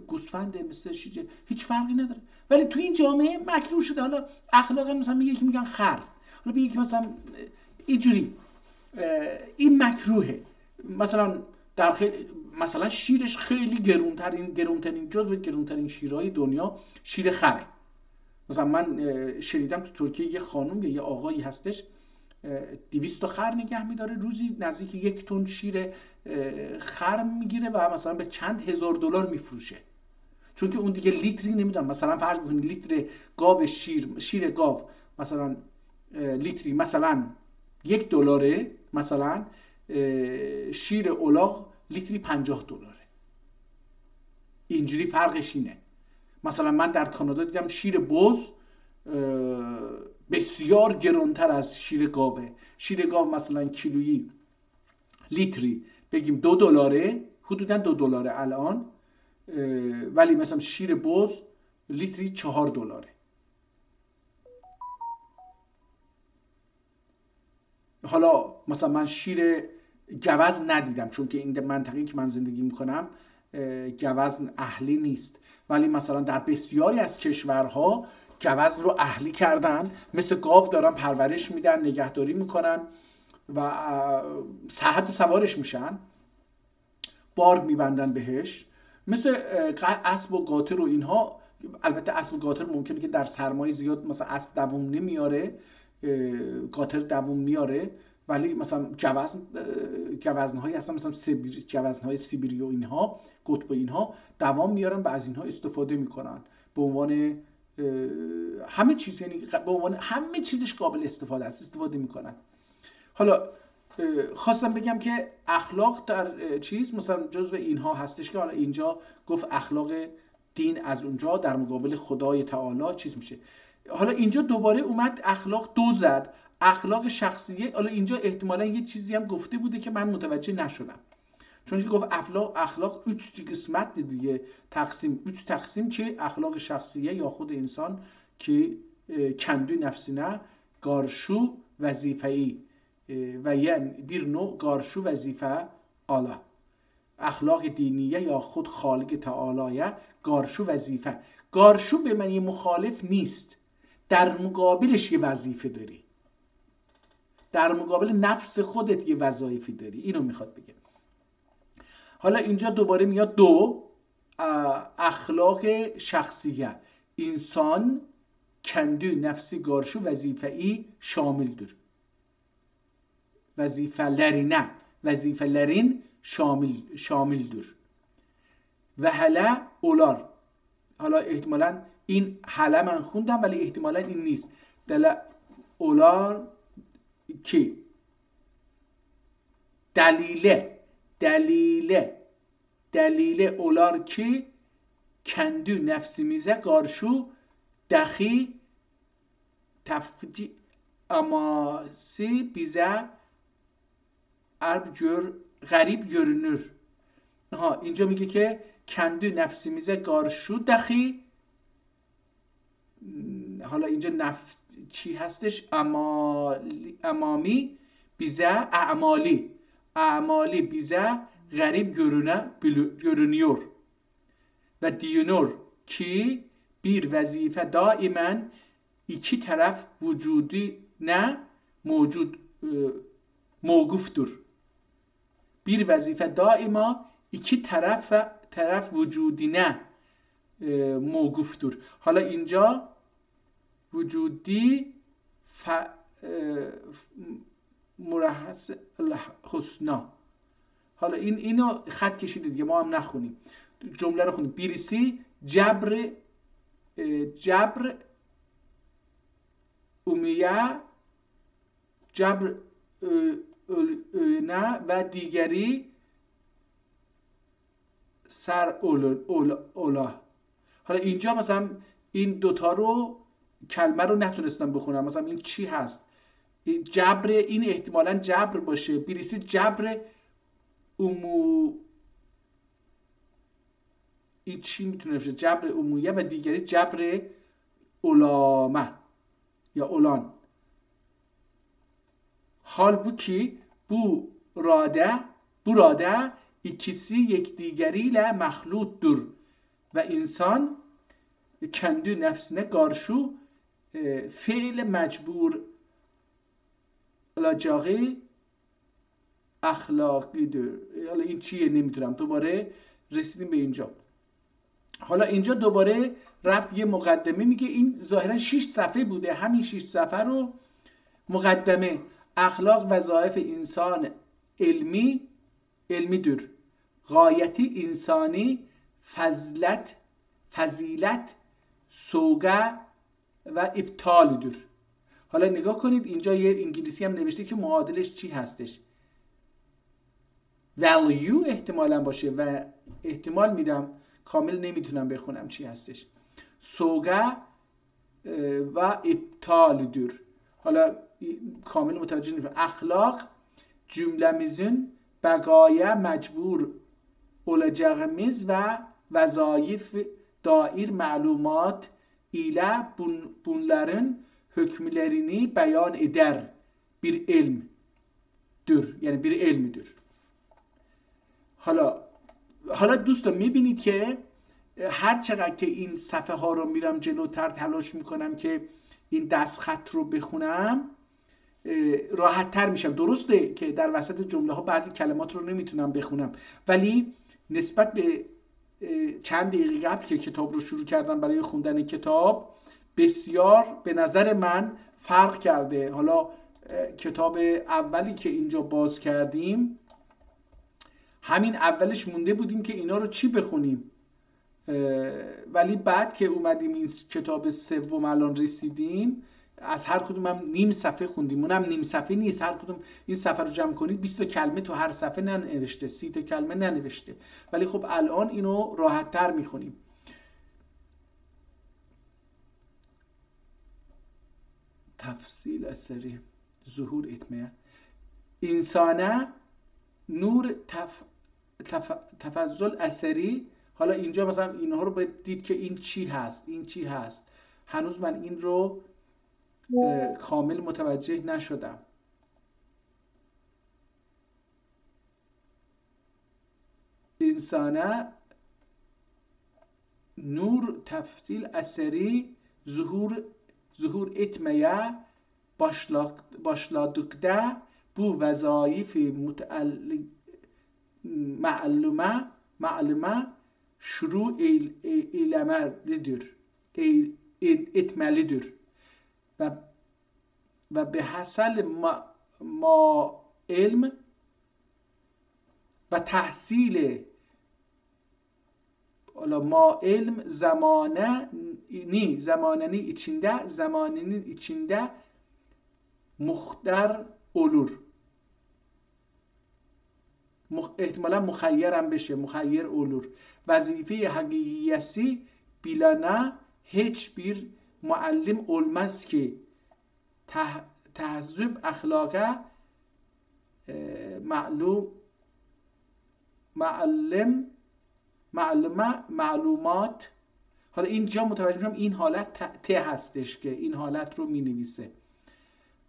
گوسفند، مثل شیجه، هیچ فرقی نداره. ولی تو این جامعه مکروه شده. حالا اخلاقا مثلا میگن خر، حالا میگه مثلا اینجوری، این مکروهه. مثلا مثلا شیرش خیلی گرونترین جزو گرونترین شیرهای دنیا شیر خره. مثلا من شنیدم تو ترکیه یه خانم یا یه آقایی هستش 200 خر نگه میداره، روزی نزدیک 1 تن شیر خر میگیره و مثلا به چند هزار دلار میفروشه. چون که اون دیگه لیتری نمیدونم، مثلا فرض بکنید لیتر گاو شیر گاو مثلا لیتری مثلا $1، مثلا شیر الاغ لیتری $50. اینجوری فرقش اینه. مثلا من در کانادا دیدم شیر بز بسیار گرانتر از شیر گاوه. شیر گاو مثلا کیلویی لیتری بگیم $2، حدودا $2 الان، ولی مثلا شیر بز لیتری $4. حالا مثلا من شیر گوز ندیدم، چون که این منطقه‌ای که من زندگی میکنم گوز اهلی نیست، ولی مثلا در بسیاری از کشورها گوز رو اهلی کردن، مثل گاو دارن پرورش میدن، نگهداری میکنن و صحت سوارش میشن، بار میبندن بهش، مثل اسب و قاطر و اینها. البته اسب و قاطر ممکنه که در سرمایه زیاد مثلا اسب دووم نمیاره، قاطر دووم میاره، ولی مثلا گوزنهایی هستن مثلا گوزنهای سیبری و اینها، قطب اینها دوام میارن و از اینها استفاده میکنن به عنوان همه چیز، یعنی به عنوان همه چیزش قابل استفاده است، استفاده میکنن. حالا خواستم بگم که اخلاق در چیز مثلا جزو اینها هستش که حالا اینجا گفت اخلاق دین از اونجا در مقابل خدای تعالی چیز میشه. حالا اینجا دوباره اومد اخلاق دو زد، اخلاق شخصیه. حالا اینجا احتمالا یه چیزی هم گفته بوده که من متوجه نشدم، چون که گفت اخلاق 3 قسمت دیگه، تقسیم 3 تقسیم که اخلاق شخصیه یا خود انسان که کندوی نفسینه، گارشو وظیفه‌ای و یعنی بیر نوع گارشو وظیفه آلا. اخلاق دینیه یا خود خالق تعالیه گارشو وظیفه. گارشو به معنی مخالف نیست، در مقابلش یه وظیفه داری، در مقابل نفس خودت یه وظایفی داری، اینو میخواد بگه. حالا اینجا دوباره میاد اخلاق شخصیه، انسان کندو نفسی گارشو وظیفه‌ای شاملدür. وظیفelerin şamildir. و هله اولار. حالا احتمالا این هله من خوندم ولی احتمالا این نیست. اولار کی daliyle olar ki kendi nefsimize karşı dahi tafci aması bize garip görünür. اینجا میگه که kendi nefsimize karşı dahi، حالا اینجا نفس چی هستش؟ امامی bize اعمالی bize garip görünüyor ve diyor ki bir vazife daimen 2 taraf vücudine mevcuftur. Bir vazife daima 2 taraf vücudine mevcuftur. حالا اینجا وجودی مرحس الحسنا. حالا اینو خط کشیده دیگه، ما هم نخونیم، جمله رو خونیم. بیریسی جبر امیه جبر نه و دیگری سر اولا. حالا اینجا مثلا این دوتا رو کلمه رو نتونستم بخونم، مثلا این چی هست؟ جبر، این احتمالاً جبر باشه. بیریسی جبر این چی میتونه باشه؟ جبر عمویه و دیگری جبر علامه یا اولان. Halbuki burada ikisi yekdigeriyle mahluttur ve insan kendi nefsine karşı fiil mecbur olacağı اخلاقی‌دür. حالا این چیه نمیدونم. دوباره رسیدیم به اینجا. حالا اینجا دوباره رفت یه مقدمه میگه، این ظاهرا 6 صفحه بوده، همین 6 صفحه رو مقدمه Ahlak vəzaif insan elmidir. Gayeti insani fazilet سوگه و ابطالdır. حالا نگاه کنید اینجا یه انگلیسی هم نوشته که معادلش چی هستش. value احتمالاً باشه و احتمال میدم کامل نمیتونم بخونم چی هستش. سوگه و ابطالdır. حالا کامل متوجه نمیشم. اخلاق cümlemizin begaya mecbur olacağımız ve vazayif dair malumat ile bunların hükümlerini beyan eder bir ilmdir. Yani bir ilmidir. حالا دوستان میبینید که هر چقدر که این صفحه ها رو میرم جلوتر تلاش میکنم که این دستخط رو بخونم راحت تر میشم. درسته که در وسط جمله ها بعضی کلمات رو نمیتونم بخونم، ولی نسبت به چند دقیقه قبل که کتاب رو شروع کردم برای خوندن کتاب بسیار به نظر من فرق کرده. حالا کتاب اولی که اینجا باز کردیم همین اولش مونده بودیم که اینا رو چی بخونیم، ولی بعد که اومدیم این کتاب سوم الان رسیدیم از هر کدوم هم نیم صفحه خوندیم. اونم نیم صفحه نیست، هر کدوم این صفحه رو جمع کنید 20 تا کلمه تو هر صفحه ننوشته، 30 تا کلمه ننوشته، ولی خب الان اینو راحت تر میخونیم. تفصیل اثری ظهور اتمه انسانه نور تفضل اثری. حالا اینجا مثلا اینها رو باید دید که این چی هست، این چی هست. هنوز من این رو کامل متوجه نشدم. انسانه نور تفصیل اثری ظهور etmeye başladıkta bu vazayif معلومه شروع etmelidir و به حاصل ما علم و تحصیل ما علم zamanının içinde muhtar olur. احتمالا مخیرم بشه، مخیر olur. Vazife hakikiyesi bilana hiçbir muallim olmaz ki تهذیب اخلاقه معلومات. حالا اینجا متوجه میشم این حالت ت هستش که این حالت رو می نویسه.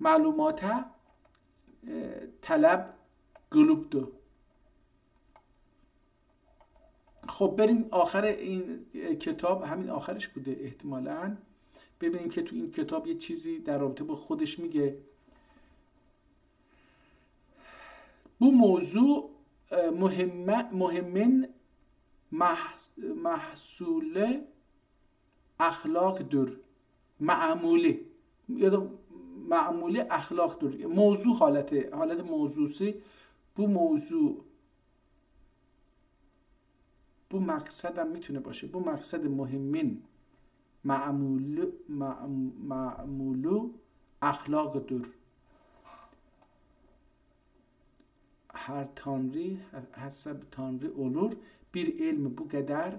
معلومات طلب قلوب دو. خب بریم آخر این کتاب، همین آخرش بوده احتمالاً، ببینیم که تو این کتاب یه چیزی در رابطه با خودش میگه. Bu موضوع مهمن محصول اخلاقdır. معمول اخلاقdır. موضوع حالت موضوعی. Bu موضوع bu مقصدم میتونه باشه. Bu مقصد مهمن معمول اخلاقdır. Her tanrı hesab tanrı olur. Bir ilmi bu kadar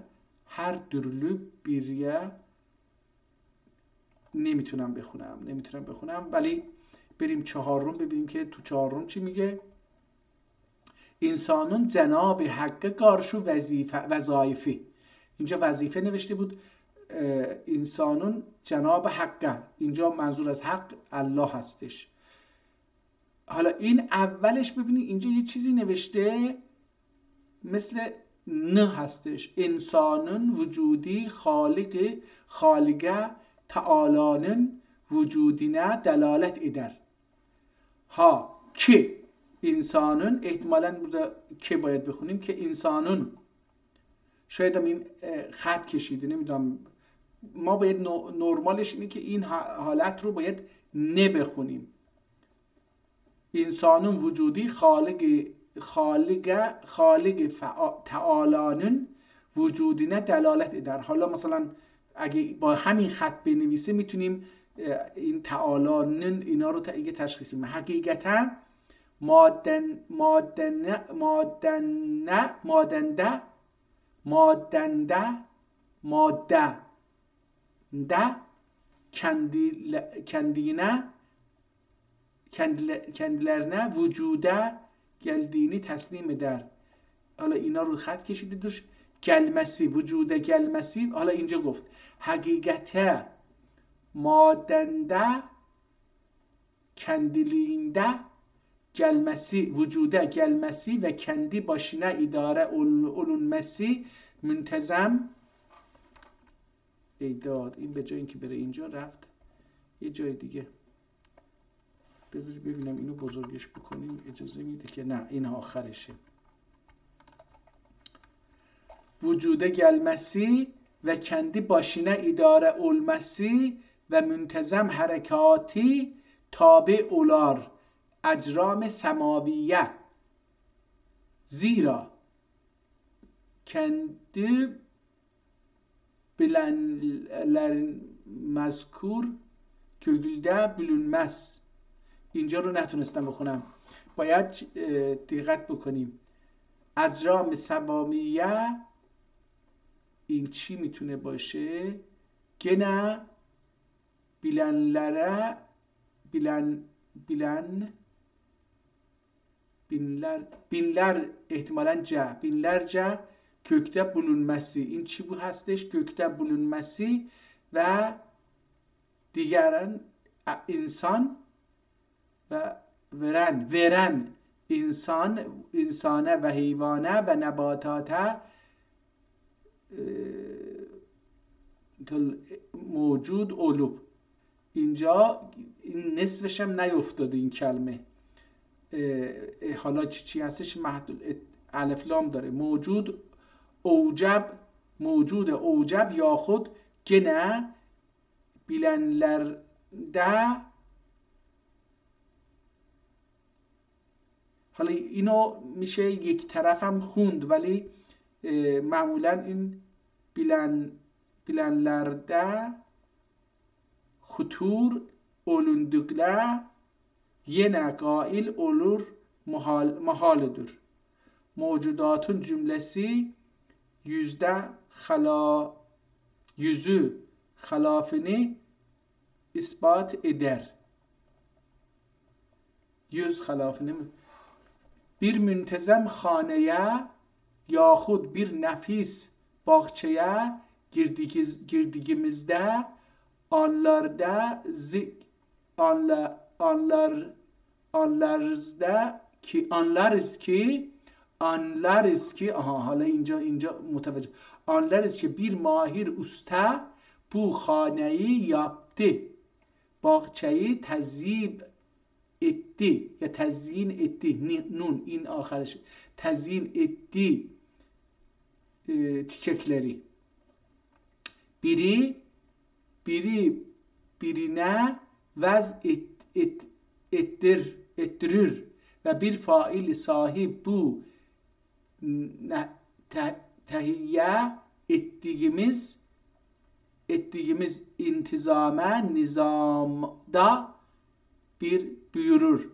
her türlü biriye نمیتونم بخونم ولی بریم چهارم ببینیم که تو چهارم چی میگه. انسانون جناب حق کارشو وظایفی. اینجا وظیفه نوشته بود، انسانون جناب حق، اینجا منظور از حق الله هستش. حالا این اولش ببینید اینجا یه چیزی نوشته مثل نه هستش. انسانın vücudi خالقه تعالانın vücudine delalet eder. ها که انسانın احتمالاً burada که باید بخونیم که انسانın، شاید هم این خط کشیده نمیدونم، ما باید نرمالش اینه که این حالت رو باید نبخونیم. insanın vücudi خالق تعالانın وجودینه دلالت eder. حالا مثلا اگه با همین خط بنویسه میتونیم این تعالانن اینا رو تشخیص بدیم. حقیقتا ماده kendilerine vücuda geldiğini teslim eder. حالا اینا رو خط کشیده دوش gelmesi, vücuda gelmesi. حالا اینجا گفت hakikate madende kendiliğinde gelmesi, vücuda gelmesi ve kendi başına idare olunması müntezem. ای داد این به جای اینکه بره اینجا رفت یه جای دیگه. بذاری ببینم اینو بزرگش بکنیم اجازه میده که نه این آخرشه. vücuda gelmesi ve kendi başına idare olması ve müntezem harekati tabi olar ecram semaviye. Zira kendi bilenlerin mezkur kökülde bölünmez. اینجا رو نتونستم بخونم، باید دقت بکنیم. اجرام سماویه این چی میتونه باشه؟ gene bilenlere binler احتمالاً binlerce kökte bulunması. این چی bu هستش؟ kökte bulunması و دیگران انسان و ورن انسانه و حیوانه و نباتاته موجود علوب. اینجا این نصفش هم نیفتاده این کلمه. حالا چی هستش؟ محدود الف لام داره. موجود اوجب یا خود gene bilenlerde. حالا اینو میشه یک طرف هم خوند ولی معمولا این bilenlerde خطور olundukla yine gail olur mahalıdır. Mevcudatın cümlesi yüzü halafını ispat eder. Yüz halafını bir müntezem haneye yahut bir nefis bahçeye girdiğimizde anlarız ki hala اینجا متوجه anlarız ki bir mahir usta bu haneyi yaptı, bahçeyi tezyib etti ya tezyin etti, nun in ahirش tezyin etti çiçekleri. Birine vaz ettirir ve bir fail sahip bu tehiyye ettiğimiz intizame nizamda bir buyurur.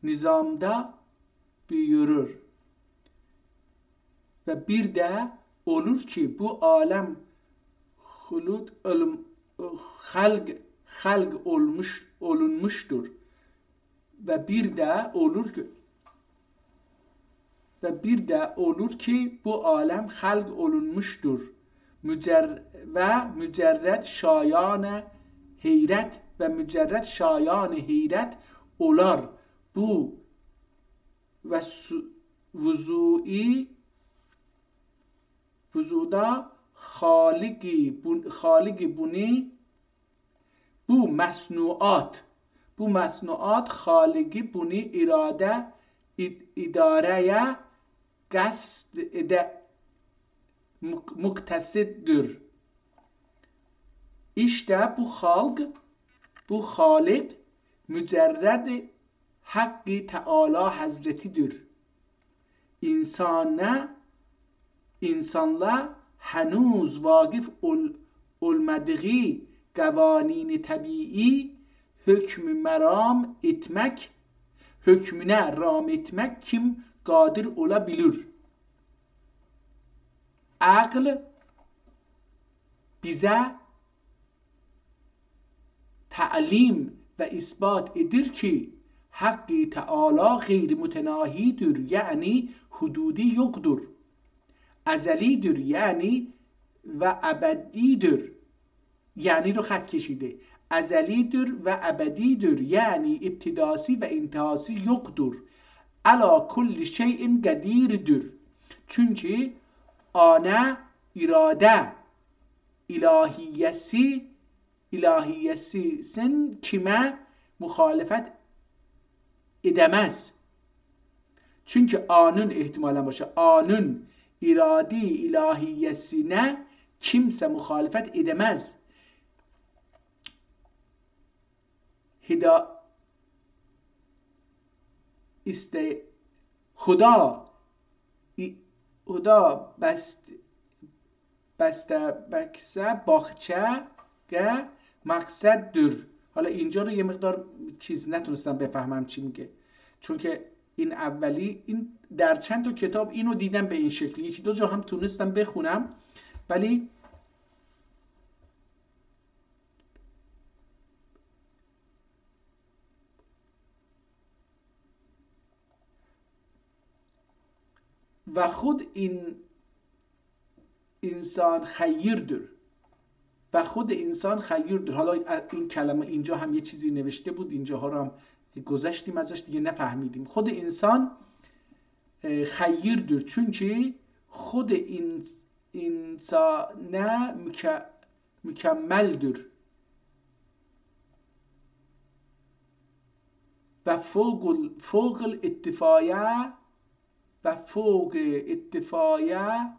Nizamda buyurur. Ve bir de olur ki bu alem halk olunmuştur. Ve bir de olur ki bu alem halk olunmuştur. Mücerred şayane heyret olar bu ve vüzuda haligi buni bu mesnuat haligi buni idareye qasd muktesiddir. İşte bu halik mücerred Hakkı Teala Hazretidir. İnsanla henüz vakıf olmadığı قوانین طبیعی hükmüne rağm etmek kim kadir olabilir? Akıl bize talim ve ispat edir ki Hakkı Teala gayr mütenahidir, yani hududi yoktur. Ezelidir yani ve ebedidir. یعنی رو خط کشیده. ازلیdir ve ebedidir, yani iptidası ve intihası yoktur. Ala kulli şeyin qadirdir. Çünkü ana irade ilahiyesisin kime muhalefet edemez. Çünkü anın ihtimalen başı, anın iradi ilahiyesine kimse muhalefet edemez. خدا بسته باغچه مقصدdir. حالا اینجا رو یه مقدار چیز نتونستم بفهمم چی میگه، چون که این اولی این در چند تا کتاب اینو دیدم به این شکلی، یکی دو جا هم تونستم بخونم ولی و خود این انسان خیرdir. و خود انسان خیرdir. حالا این کلمه اینجا هم یه چیزی نوشته بود، اینجاها رو هم گذشتیم ازش دیگه نفهمیدیم. خود انسان خیرdir çünkü خود انسان mükemmeldir. و فوق الاتفاقیه و فوق اتفاقیه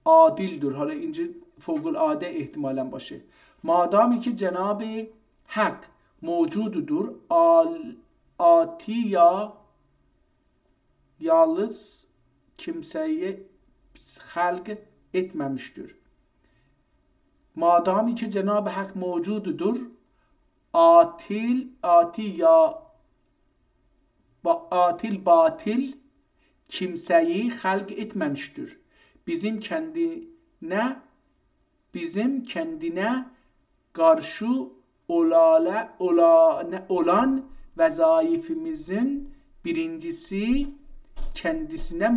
عادلdir. حالا اینجا فوق العاده احتمالا باشه. مادامی که جناب حق موجودdur آتی یا yalnız kimseyi خلق etmemiştir. مادامی که جناب حق موجودdur batil kimseyi halk etmemiştir. Bizim kendine karşı olan vazifemizin birincisi kendisine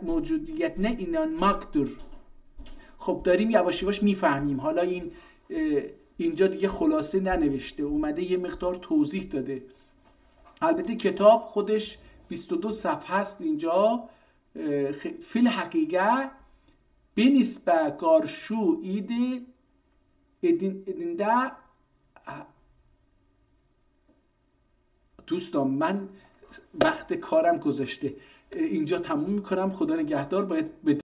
موجودیتine inanmaktır. خب داریم یواش یواش میفهمیم. حالا اینجا دیگه خلاصه ننوشته، اومده یه مقدار توضیح داده. البته کتاب خودش 22 صفحه است. اینجا فی الحقیقه بنسبه کارشو edinde دوستان من وقت کارم گذشته، اینجا تموم میکنم. خدا نگهدار. باید